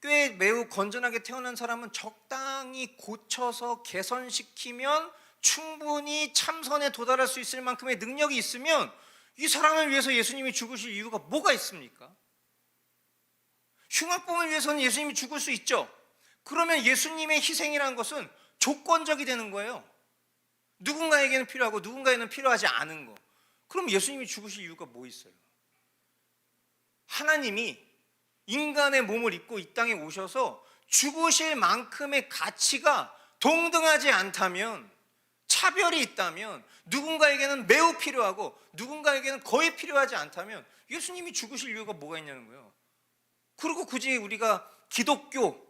꽤 매우 건전하게 태어난 사람은 적당히 고쳐서 개선시키면 충분히 참선에 도달할 수 있을 만큼의 능력이 있으면 이 사람을 위해서 예수님이 죽으실 이유가 뭐가 있습니까? 흉악범을 위해서는 예수님이 죽을 수 있죠. 그러면 예수님의 희생이라는 것은 조건적이 되는 거예요. 누군가에게는 필요하고 누군가에게는 필요하지 않은 거. 그럼 예수님이 죽으실 이유가 뭐 있어요? 하나님이 인간의 몸을 입고 이 땅에 오셔서 죽으실 만큼의 가치가 동등하지 않다면, 차별이 있다면, 누군가에게는 매우 필요하고 누군가에게는 거의 필요하지 않다면 예수님이 죽으실 이유가 뭐가 있냐는 거예요. 그리고 굳이 우리가 기독교,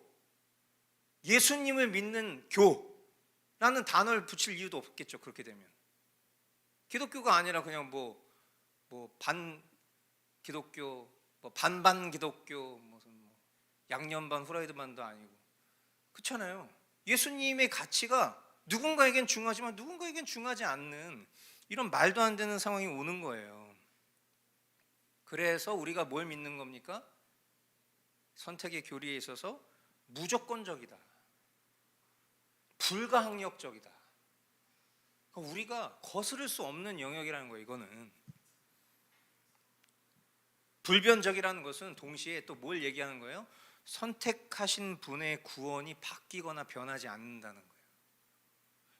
예수님을 믿는 교라는 단어를 붙일 이유도 없겠죠. 그렇게 되면 기독교가 아니라 그냥 반 기독교, 반반 기독교, 무슨 양념 반 후라이드 반도 아니고, 그렇잖아요. 예수님의 가치가 누군가에겐 중요하지만 누군가에겐 중요하지 않는 이런 말도 안 되는 상황이 오는 거예요. 그래서 우리가 뭘 믿는 겁니까? 선택의 교리에 있어서 무조건적이다, 불가항력적이다. 그러니까 우리가 거스를 수 없는 영역이라는 거예요. 이거는 불변적이라는 것은 동시에 또 뭘 얘기하는 거예요? 선택하신 분의 구원이 바뀌거나 변하지 않는다는 거예요.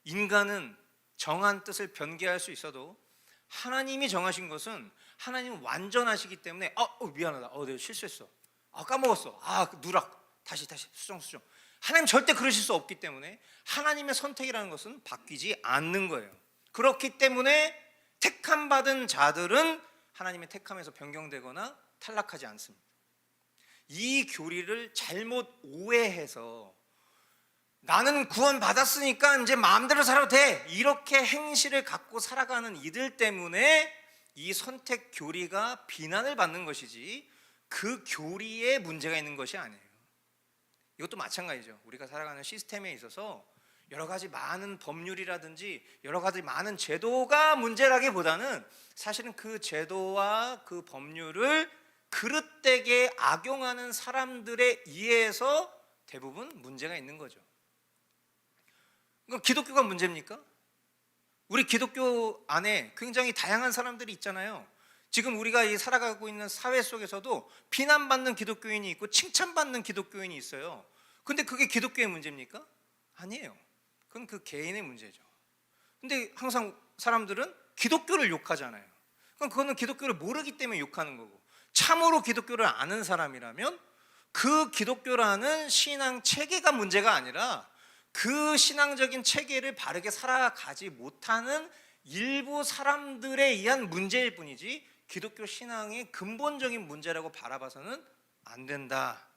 인간은 정한 뜻을 변개할 수 있어도 하나님이 정하신 것은, 하나님은 완전하시기 때문에 미안하다, 내가 실수했어, 까먹었어, 누락, 다시 수정. 하나님 절대 그러실 수 없기 때문에 하나님의 선택이라는 것은 바뀌지 않는 거예요. 그렇기 때문에 택함 받은 자들은 하나님의 택함에서 변경되거나 탈락하지 않습니다. 이 교리를 잘못 오해해서 나는 구원 받았으니까 이제 마음대로 살아도 돼, 이렇게 행실을 갖고 살아가는 이들 때문에 이 선택 교리가 비난을 받는 것이지 그 교리에 문제가 있는 것이 아니에요. 이것도 마찬가지죠. 우리가 살아가는 시스템에 있어서 여러 가지 많은 법률이라든지 여러 가지 많은 제도가 문제라기보다는 사실은 그 제도와 그 법률을 그릇되게 악용하는 사람들의 이해에서 대부분 문제가 있는 거죠. 그건 기독교가 문제입니까? 우리 기독교 안에 굉장히 다양한 사람들이 있잖아요. 지금 우리가 이 살아가고 있는 사회 속에서도 비난받는 기독교인이 있고 칭찬받는 기독교인이 있어요. 근데 그게 기독교의 문제입니까? 아니에요. 그건 그 개인의 문제죠. 근데 항상 사람들은 기독교를 욕하잖아요. 그럼 그거는 기독교를 모르기 때문에 욕하는 거고, 참으로 기독교를 아는 사람이라면 그 기독교라는 신앙 체계가 문제가 아니라 그 신앙적인 체계를 바르게 살아가지 못하는 일부 사람들에 의한 문제일 뿐이지 기독교 신앙의 근본적인 문제라고 바라봐서는 안 된다.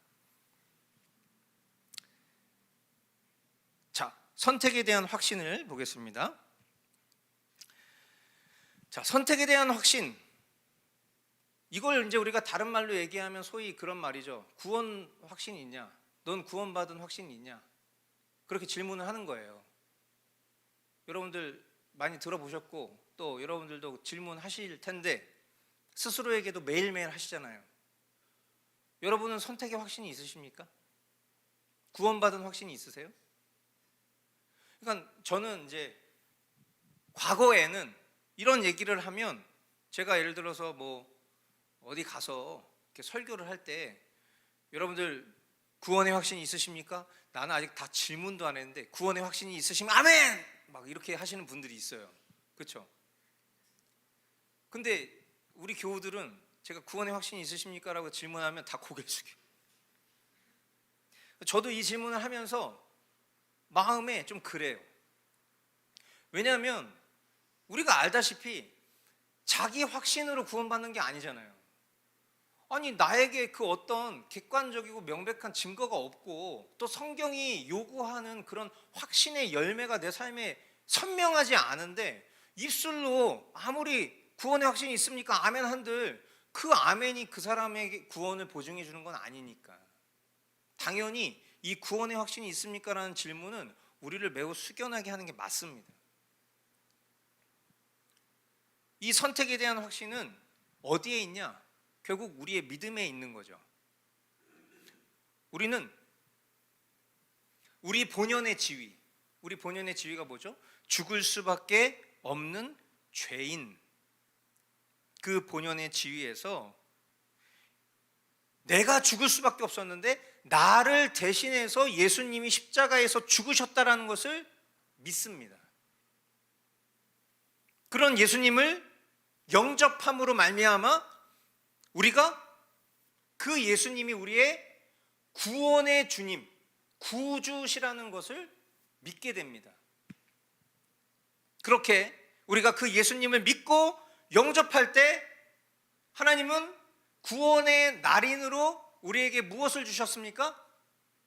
자, 선택에 대한 확신을 보겠습니다. 자, 선택에 대한 확신, 이걸 이제 우리가 다른 말로 얘기하면 소위 그런 말이죠. 구원 확신이 있냐? 넌 구원받은 확신이 있냐? 그렇게 질문을 하는 거예요. 여러분들 많이 들어보셨고 또 여러분들도 질문하실 텐데 스스로에게도 매일매일 하시잖아요. 여러분은 선택의 확신이 있으십니까? 구원받은 확신이 있으세요? 그러니까 저는 이제 과거에는 이런 얘기를 하면, 제가 예를 들어서 뭐 어디 가서 이렇게 설교를 할 때 여러분들 구원의 확신이 있으십니까? 나는 아직 다 질문도 안 했는데 구원의 확신이 있으시면 아멘! 막 이렇게 하시는 분들이 있어요. 그렇죠? 근데 우리 교우들은 제가 구원의 확신이 있으십니까? 라고 질문하면 다 고개를 숙여요. 저도 이 질문을 하면서 마음에 좀 그래요. 왜냐하면 우리가 알다시피 자기 확신으로 구원받는 게 아니잖아요. 아니, 나에게 그 어떤 객관적이고 명백한 증거가 없고 또 성경이 요구하는 그런 확신의 열매가 내 삶에 선명하지 않은데 입술로 아무리 구원의 확신이 있습니까? 아멘 한들 그 아멘이 그 사람에게 구원을 보증해 주는 건 아니니까. 당연히 이 구원의 확신이 있습니까? 라는 질문은 우리를 매우 숙연하게 하는 게 맞습니다. 이 선택에 대한 확신은 어디에 있냐? 결국 우리의 믿음에 있는 거죠. 우리는 우리 본연의 지위, 우리 본연의 지위가 뭐죠? 죽을 수밖에 없는 죄인. 그 본연의 지위에서 내가 죽을 수밖에 없었는데 나를 대신해서 예수님이 십자가에서 죽으셨다라는 것을 믿습니다. 그런 예수님을 영접함으로 말미암아 우리가 그 예수님이 우리의 구원의 주님, 구주시라는 것을 믿게 됩니다. 그렇게 우리가 그 예수님을 믿고 영접할 때 하나님은 구원의 날인으로 우리에게 무엇을 주셨습니까?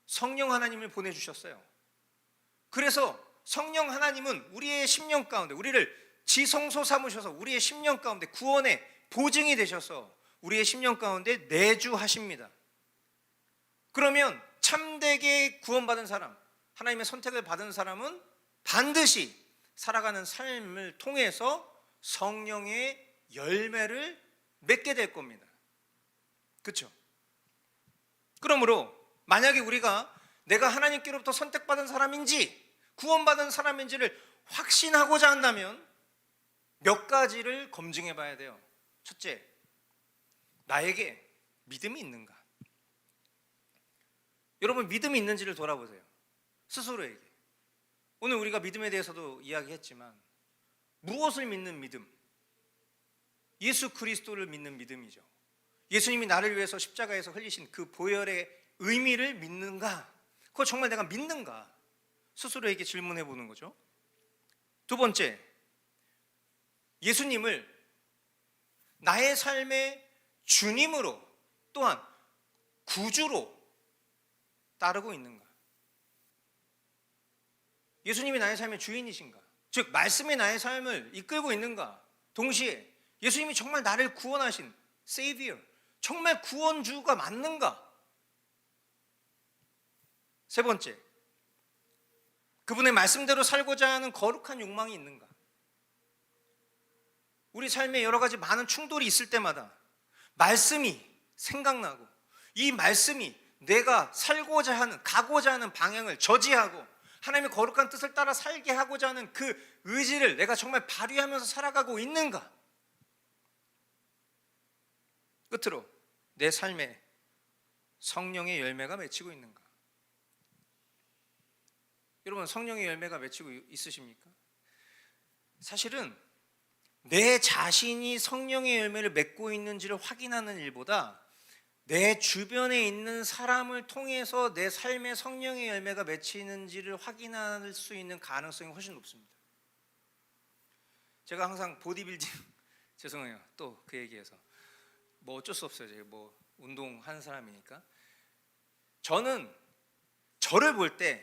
성령 하나님을 보내주셨어요. 그래서 성령 하나님은 우리의 심령 가운데, 우리를 지성소 삼으셔서 우리의 심령 가운데 구원의 보증이 되셔서 우리의 심령 가운데 내주하십니다. 그러면 참되게 구원받은 사람, 하나님의 선택을 받은 사람은 반드시 살아가는 삶을 통해서 성령의 열매를 맺게 될 겁니다. 그렇죠? 그러므로 만약에 우리가 내가 하나님께로부터 선택받은 사람인지 구원받은 사람인지를 확신하고자 한다면 몇 가지를 검증해 봐야 돼요. 첫째, 나에게 믿음이 있는가? 여러분, 믿음이 있는지를 돌아보세요. 스스로에게. 오늘 우리가 믿음에 대해서도 이야기했지만 무엇을 믿는 믿음? 예수 그리스도를 믿는 믿음이죠. 예수님이 나를 위해서 십자가에서 흘리신 그 보혈의 의미를 믿는가? 그거 정말 내가 믿는가? 스스로에게 질문해 보는 거죠. 두 번째, 예수님을 나의 삶의 주님으로 또한 구주로 따르고 있는가? 예수님이 나의 삶의 주인이신가? 즉 말씀이 나의 삶을 이끌고 있는가? 동시에 예수님이 정말 나를 구원하신 Savior, 정말 구원주가 맞는가? 세 번째, 그분의 말씀대로 살고자 하는 거룩한 욕망이 있는가? 우리 삶에 여러 가지 많은 충돌이 있을 때마다 말씀이 생각나고 이 말씀이 내가 살고자 하는, 가고자 하는 방향을 저지하고 하나님의 거룩한 뜻을 따라 살게 하고자 하는 그 의지를 내가 정말 발휘하면서 살아가고 있는가? 끝으로 내 삶에 성령의 열매가 맺히고 있는가? 여러분, 성령의 열매가 맺히고 있으십니까? 사실은 내 자신이 성령의 열매를 맺고 있는지를 확인하는 일보다 내 주변에 있는 사람을 통해서 내 삶에 성령의 열매가 맺히는지를 확인할 수 있는 가능성이 훨씬 높습니다. 제가 항상 보디빌딩 죄송해요, 또 그 얘기해서 뭐 어쩔 수 없어요. 제가 뭐 운동하는 사람이니까. 저는 저를 볼 때,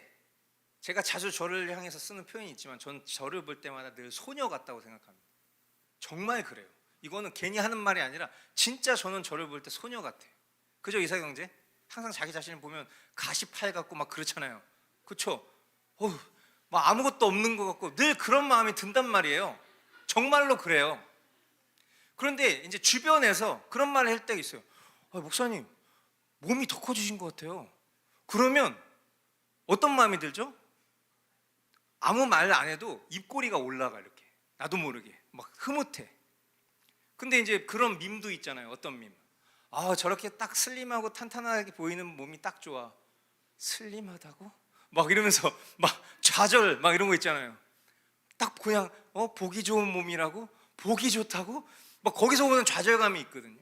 제가 자주 저를 향해서 쓰는 표현이 있지만 전 저를 볼 때마다 늘 소녀 같다고 생각합니다. 정말 그래요. 이거는 괜히 하는 말이 아니라 진짜 저는 저를 볼 때 소녀 같아요. 그죠, 이사경제? 항상 자기 자신을 보면 가시팔 같고 막 그렇잖아요. 그쵸? 막 아무것도 없는 것 같고 늘 그런 마음이 든단 말이에요. 정말로 그래요. 그런데 이제 주변에서 그런 말을 할 때가 있어요. 목사님, 몸이 더 커지신 것 같아요. 그러면 어떤 마음이 들죠? 아무 말 안 해도 입꼬리가 올라가, 이렇게. 나도 모르게 막 흐뭇해. 근데 이제 그런 밈도 있잖아요. 어떤 밈? 저렇게 딱 슬림하고 탄탄하게 보이는 몸이 딱 좋아. 슬림하다고? 막 이러면서 막 좌절 막 이런 거 있잖아요. 딱 그냥 보기 좋은 몸이라고? 보기 좋다고? 막 거기서 오는 좌절감이 있거든요.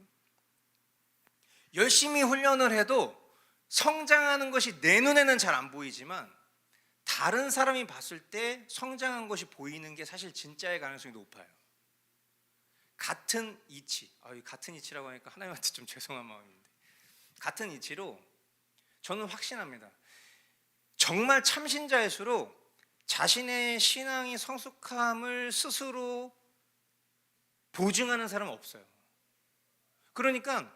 열심히 훈련을 해도 성장하는 것이 내 눈에는 잘 안 보이지만 다른 사람이 봤을 때 성장한 것이 보이는 게 사실 진짜의 가능성이 높아요. 같은 이치, 같은 이치라고 하니까 하나님한테 좀 죄송한 마음인데, 같은 이치로 저는 확신합니다. 정말 참신자일수록 자신의 신앙이 성숙함을 스스로 보증하는 사람은 없어요. 그러니까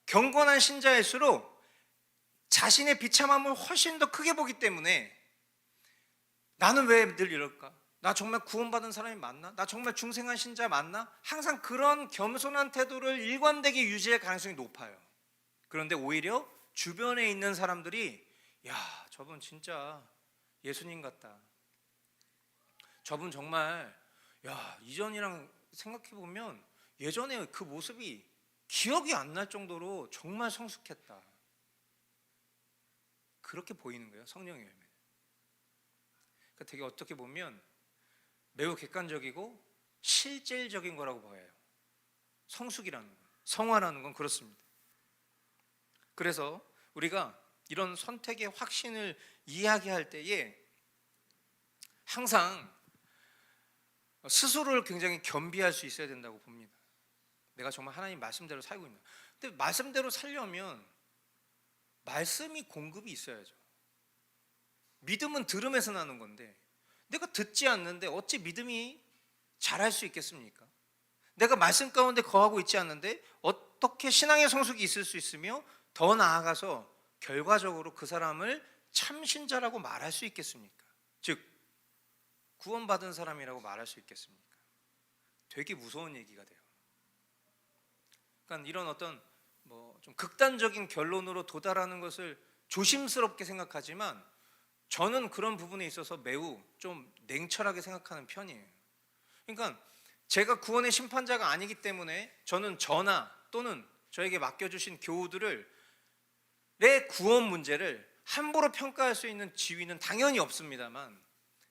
경건한 신자일수록 자신의 비참함을 훨씬 더 크게 보기 때문에 나는 왜 늘 이럴까? 나 정말 구원받은 사람이 맞나? 나 정말 중생한 신자 맞나? 항상 그런 겸손한 태도를 일관되게 유지할 가능성이 높아요. 그런데 오히려 주변에 있는 사람들이 저분 진짜 예수님 같다. 저분 정말 이전이랑 생각해보면 예전에 그 모습이 기억이 안 날 정도로 정말 성숙했다. 그렇게 보이는 거예요, 성령의 열매. 그러니까 되게 어떻게 보면 매우 객관적이고 실질적인 거라고 보여요. 성숙이라는 건, 성화라는 건 그렇습니다. 그래서 우리가 이런 선택의 확신을 이야기할 때에 항상 스스로를 굉장히 겸비할 수 있어야 된다고 봅니다. 내가 정말 하나님 말씀대로 살고 있나? 근데 말씀대로 살려면 말씀이 공급이 있어야죠. 믿음은 들음에서 나는 건데 내가 듣지 않는데 어찌 믿음이 자랄 수 있겠습니까? 내가 말씀 가운데 거하고 있지 않는데 어떻게 신앙의 성숙이 있을 수 있으며 더 나아가서 결과적으로 그 사람을 참신자라고 말할 수 있겠습니까? 즉 구원받은 사람이라고 말할 수 있겠습니까? 되게 무서운 얘기가 돼요. 그러니까 이런 어떤 좀 극단적인 결론으로 도달하는 것을 조심스럽게 생각하지만 저는 그런 부분에 있어서 매우 좀 냉철하게 생각하는 편이에요. 그러니까 제가 구원의 심판자가 아니기 때문에 저는 저나 또는 저에게 맡겨주신 교우들을 내 구원 문제를 함부로 평가할 수 있는 지위는 당연히 없습니다만,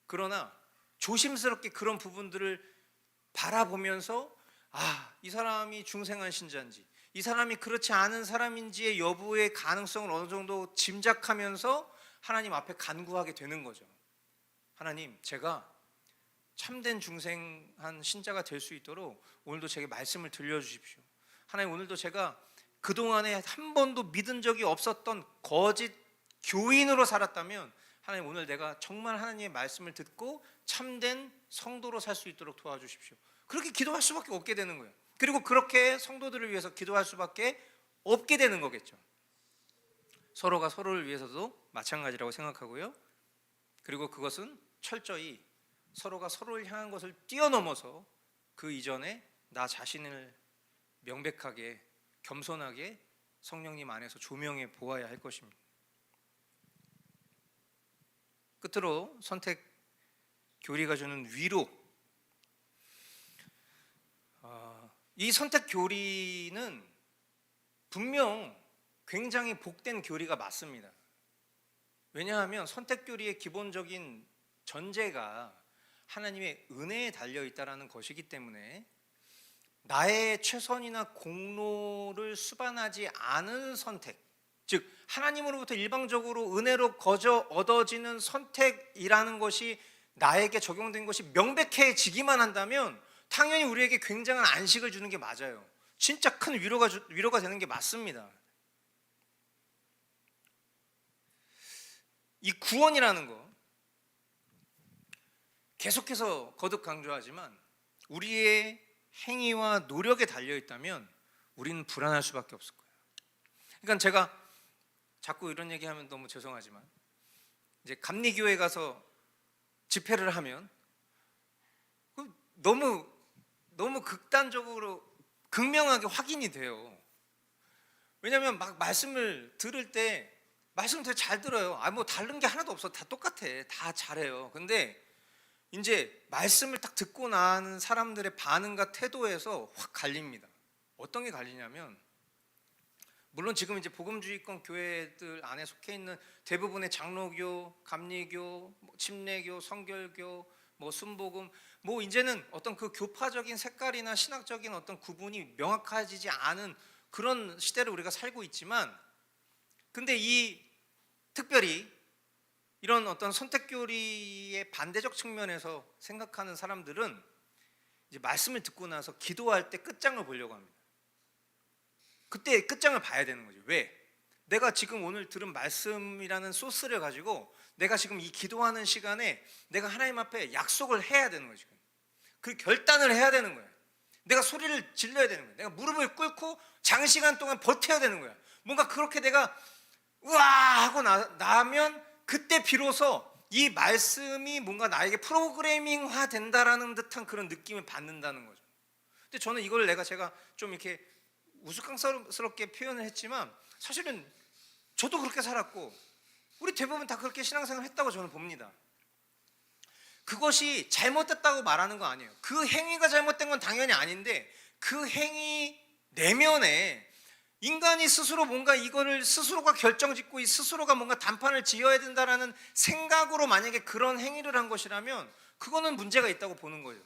그러나 조심스럽게 그런 부분들을 바라보면서 이 사람이 중생한 신자인지 이 사람이 그렇지 않은 사람인지의 여부의 가능성을 어느 정도 짐작하면서 하나님 앞에 간구하게 되는 거죠. 하나님, 제가 참된 중생한 신자가 될 수 있도록 오늘도 제게 말씀을 들려주십시오. 하나님, 오늘도 제가 그동안에 한 번도 믿은 적이 없었던 거짓 교인으로 살았다면 하나님, 오늘 내가 정말 하나님의 말씀을 듣고 참된 성도로 살 수 있도록 도와주십시오. 그렇게 기도할 수밖에 없게 되는 거예요. 그리고 그렇게 성도들을 위해서 기도할 수밖에 없게 되는 거겠죠. 서로가 서로를 위해서도 마찬가지라고 생각하고요. 그리고 그것은 철저히 서로가 서로를 향한 것을 뛰어넘어서 그 이전에 나 자신을 명백하게 겸손하게 성령님 안에서 조명해 보아야 할 것입니다. 끝으로 선택 교리가 주는 위로. 이 선택 교리는 분명 굉장히 복된 교리가 맞습니다. 왜냐하면 선택 교리의 기본적인 전제가 하나님의 은혜에 달려 있다는 것이기 때문에 나의 최선이나 공로를 수반하지 않은 선택, 즉 하나님으로부터 일방적으로 은혜로 거저 얻어지는 선택이라는 것이 나에게 적용된 것이 명백해지기만 한다면 당연히 우리에게 굉장한 안식을 주는 게 맞아요. 진짜 큰 위로가 되는 게 맞습니다. 이 구원이라는 거 계속해서 거듭 강조하지만 우리의 행위와 노력에 달려 있다면 우리는 불안할 수밖에 없을 거예요. 그러니까 제가 자꾸 이런 얘기하면 너무 죄송하지만 이제 감리교회 가서 집회를 하면 너무 극단적으로 극명하게 확인이 돼요. 왜냐하면 막 말씀을 들을 때 말씀 되게 잘 들어요. 뭐 다른 게 하나도 없어. 다 똑같아. 다 잘해요. 근데 이제 말씀을 딱 듣고 나는 사람들의 반응과 태도에서 확 갈립니다. 어떤 게 갈리냐면, 물론 지금 이제 복음주의권 교회들 안에 속해 있는 대부분의 장로교, 감리교, 침례교, 성결교, 순복음, 이제는 어떤 그 교파적인 색깔이나 신학적인 어떤 구분이 명확해지지 않은 그런 시대를 우리가 살고 있지만, 근데 특별히 이런 어떤 선택교리의 반대적 측면에서 생각하는 사람들은 이제 말씀을 듣고 나서 기도할 때 끝장을 보려고 합니다. 그때 끝장을 봐야 되는 거죠. 왜? 내가 지금 오늘 들은 말씀이라는 소스를 가지고 내가 지금 이 기도하는 시간에 내가 하나님 앞에 약속을 해야 되는 거죠. 그 결단을 해야 되는 거예요. 내가 소리를 질러야 되는 거예요. 내가 무릎을 꿇고 장시간 동안 버텨야 되는 거예요. 뭔가 그렇게 내가 우와 하고 나면 그때 비로소 이 말씀이 뭔가 나에게 프로그래밍화 된다라는 듯한 그런 느낌을 받는다는 거죠. 근데 저는 이걸 제가 좀 이렇게 우스꽝스럽게 표현을 했지만 사실은 저도 그렇게 살았고 우리 대부분 다 그렇게 신앙생활을 했다고 저는 봅니다. 그것이 잘못됐다고 말하는 거 아니에요. 그 행위가 잘못된 건 당연히 아닌데 그 행위 내면에 인간이 스스로 뭔가 이거를 스스로가 결정짓고 이 스스로가 뭔가 단판을 지어야 된다라는 생각으로 만약에 그런 행위를 한 것이라면 그거는 문제가 있다고 보는 거예요.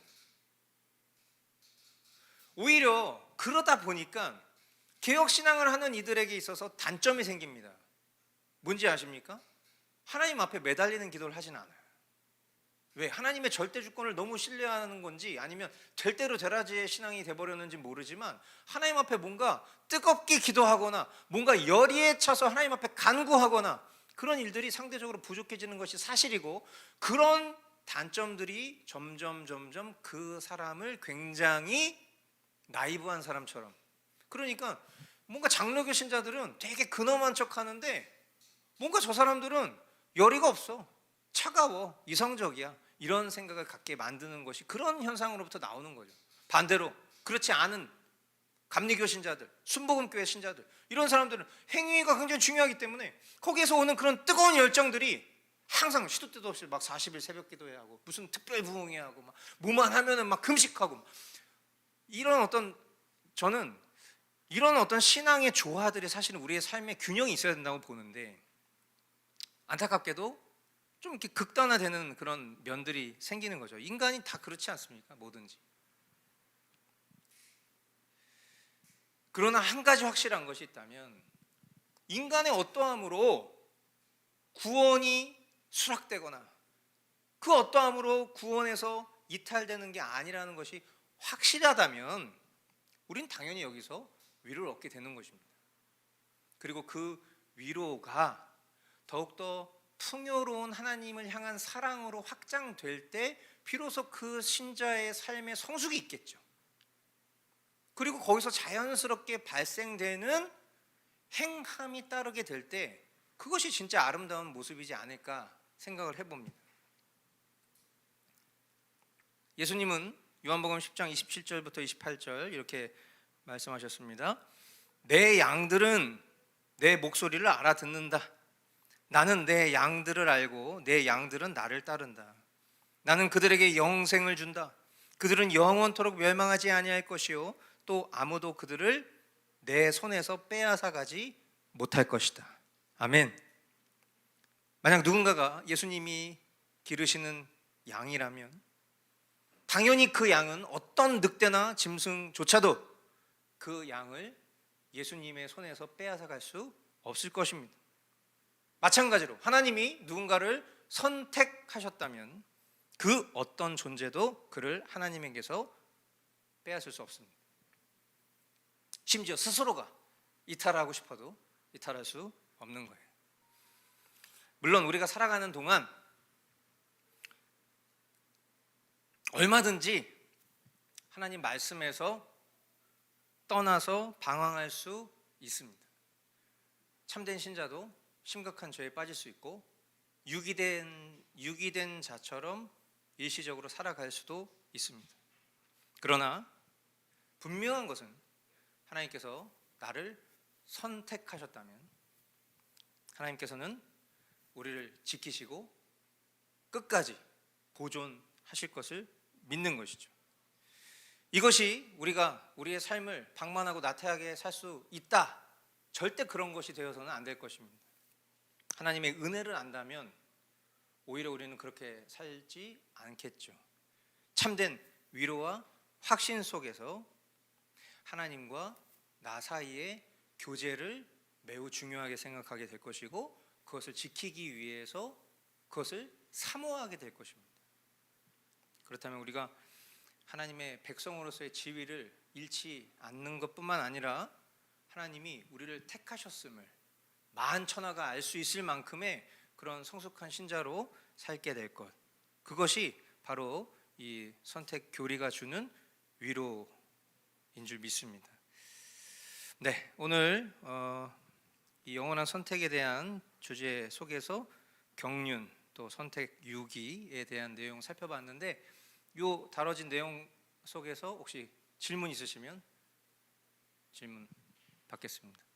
오히려 그러다 보니까 개혁신앙을 하는 이들에게 있어서 단점이 생깁니다. 뭔지 아십니까? 하나님 앞에 매달리는 기도를 하진 않아요. 왜? 하나님의 절대 주권을 너무 신뢰하는 건지 아니면 될 대로 되라지의 신앙이 돼버렸는지 모르지만 하나님 앞에 뭔가 뜨겁게 기도하거나 뭔가 열의에 차서 하나님 앞에 간구하거나 그런 일들이 상대적으로 부족해지는 것이 사실이고, 그런 단점들이 점점 그 사람을 굉장히 나이브한 사람처럼, 그러니까 뭔가 장로교 신자들은 되게 근엄한 척 하는데 뭔가 저 사람들은 열의가 없어, 차가워, 이성적이야, 이런 생각을 갖게 만드는 것이 그런 현상으로부터 나오는 거죠. 반대로 그렇지 않은 감리교 신자들, 순복음교회 신자들, 이런 사람들은 행위가 굉장히 중요하기 때문에 거기에서 오는 그런 뜨거운 열정들이 항상 시도 때도 없이 막 40일 새벽 기도회 하고 무슨 특별 부흥회 하고 막 뭐만 하면은 막 금식하고 저는 이런 어떤 신앙의 조화들이 사실은 우리의 삶에 균형이 있어야 된다고 보는데, 안타깝게도 좀 이렇게 극단화되는 그런 면들이 생기는 거죠. 인간이 다 그렇지 않습니까? 뭐든지. 그러나 한 가지 확실한 것이 있다면 인간의 어떠함으로 구원이 수락되거나 그 어떠함으로 구원에서 이탈되는 게 아니라는 것이 확실하다면 우린 당연히 여기서 위로를 얻게 되는 것입니다. 그리고 그 위로가 더욱더 풍요로운 하나님을 향한 사랑으로 확장될 때 비로소 그 신자의 삶에 성숙이 있겠죠. 그리고 거기서 자연스럽게 발생되는 행함이 따르게 될 때 그것이 진짜 아름다운 모습이지 않을까 생각을 해봅니다. 예수님은 요한복음 10장 27절부터 28절 이렇게 말씀하셨습니다. 내 양들은 내 목소리를 알아듣는다. 나는 내 양들을 알고 내 양들은 나를 따른다. 나는 그들에게 영생을 준다. 그들은 영원토록 멸망하지 아니할 것이요 또 아무도 그들을 내 손에서 빼앗아 가지 못할 것이다. 아멘. 만약 누군가가 예수님이 기르시는 양이라면 당연히 그 양은 어떤 늑대나 짐승조차도 그 양을 예수님의 손에서 빼앗아 갈 수 없을 것입니다. 마찬가지로 하나님이 누군가를 선택하셨다면 그 어떤 존재도 그를 하나님에게서 빼앗을 수 없습니다. 심지어 스스로가 이탈하고 싶어도 이탈할 수 없는 거예요. 물론 우리가 살아가는 동안 얼마든지 하나님 말씀에서 떠나서 방황할 수 있습니다. 참된 신자도 심각한 죄에 빠질 수 있고 유기된 자처럼 일시적으로 살아갈 수도 있습니다. 그러나 분명한 것은 하나님께서 나를 선택하셨다면 하나님께서는 우리를 지키시고 끝까지 보존하실 것을 믿는 것이죠. 이것이 우리가 우리의 삶을 방만하고 나태하게 살 수 있다, 절대 그런 것이 되어서는 안 될 것입니다. 하나님의 은혜를 안다면 오히려 우리는 그렇게 살지 않겠죠. 참된 위로와 확신 속에서 하나님과 나 사이의 교제를 매우 중요하게 생각하게 될 것이고 그것을 지키기 위해서 그것을 사모하게 될 것입니다. 그렇다면 우리가 하나님의 백성으로서의 지위를 잃지 않는 것뿐만 아니라 하나님이 우리를 택하셨음을 만천하가 알 수 있을 만큼의 그런 성숙한 신자로 살게 될 것, 그것이 바로 이 선택 교리가 주는 위로인 줄 믿습니다. 네, 오늘 이 영원한 선택에 대한 주제 속에서 경륜 또 선택 유기에 대한 내용 살펴봤는데, 이 다뤄진 내용 속에서 혹시 질문 있으시면 질문 받겠습니다.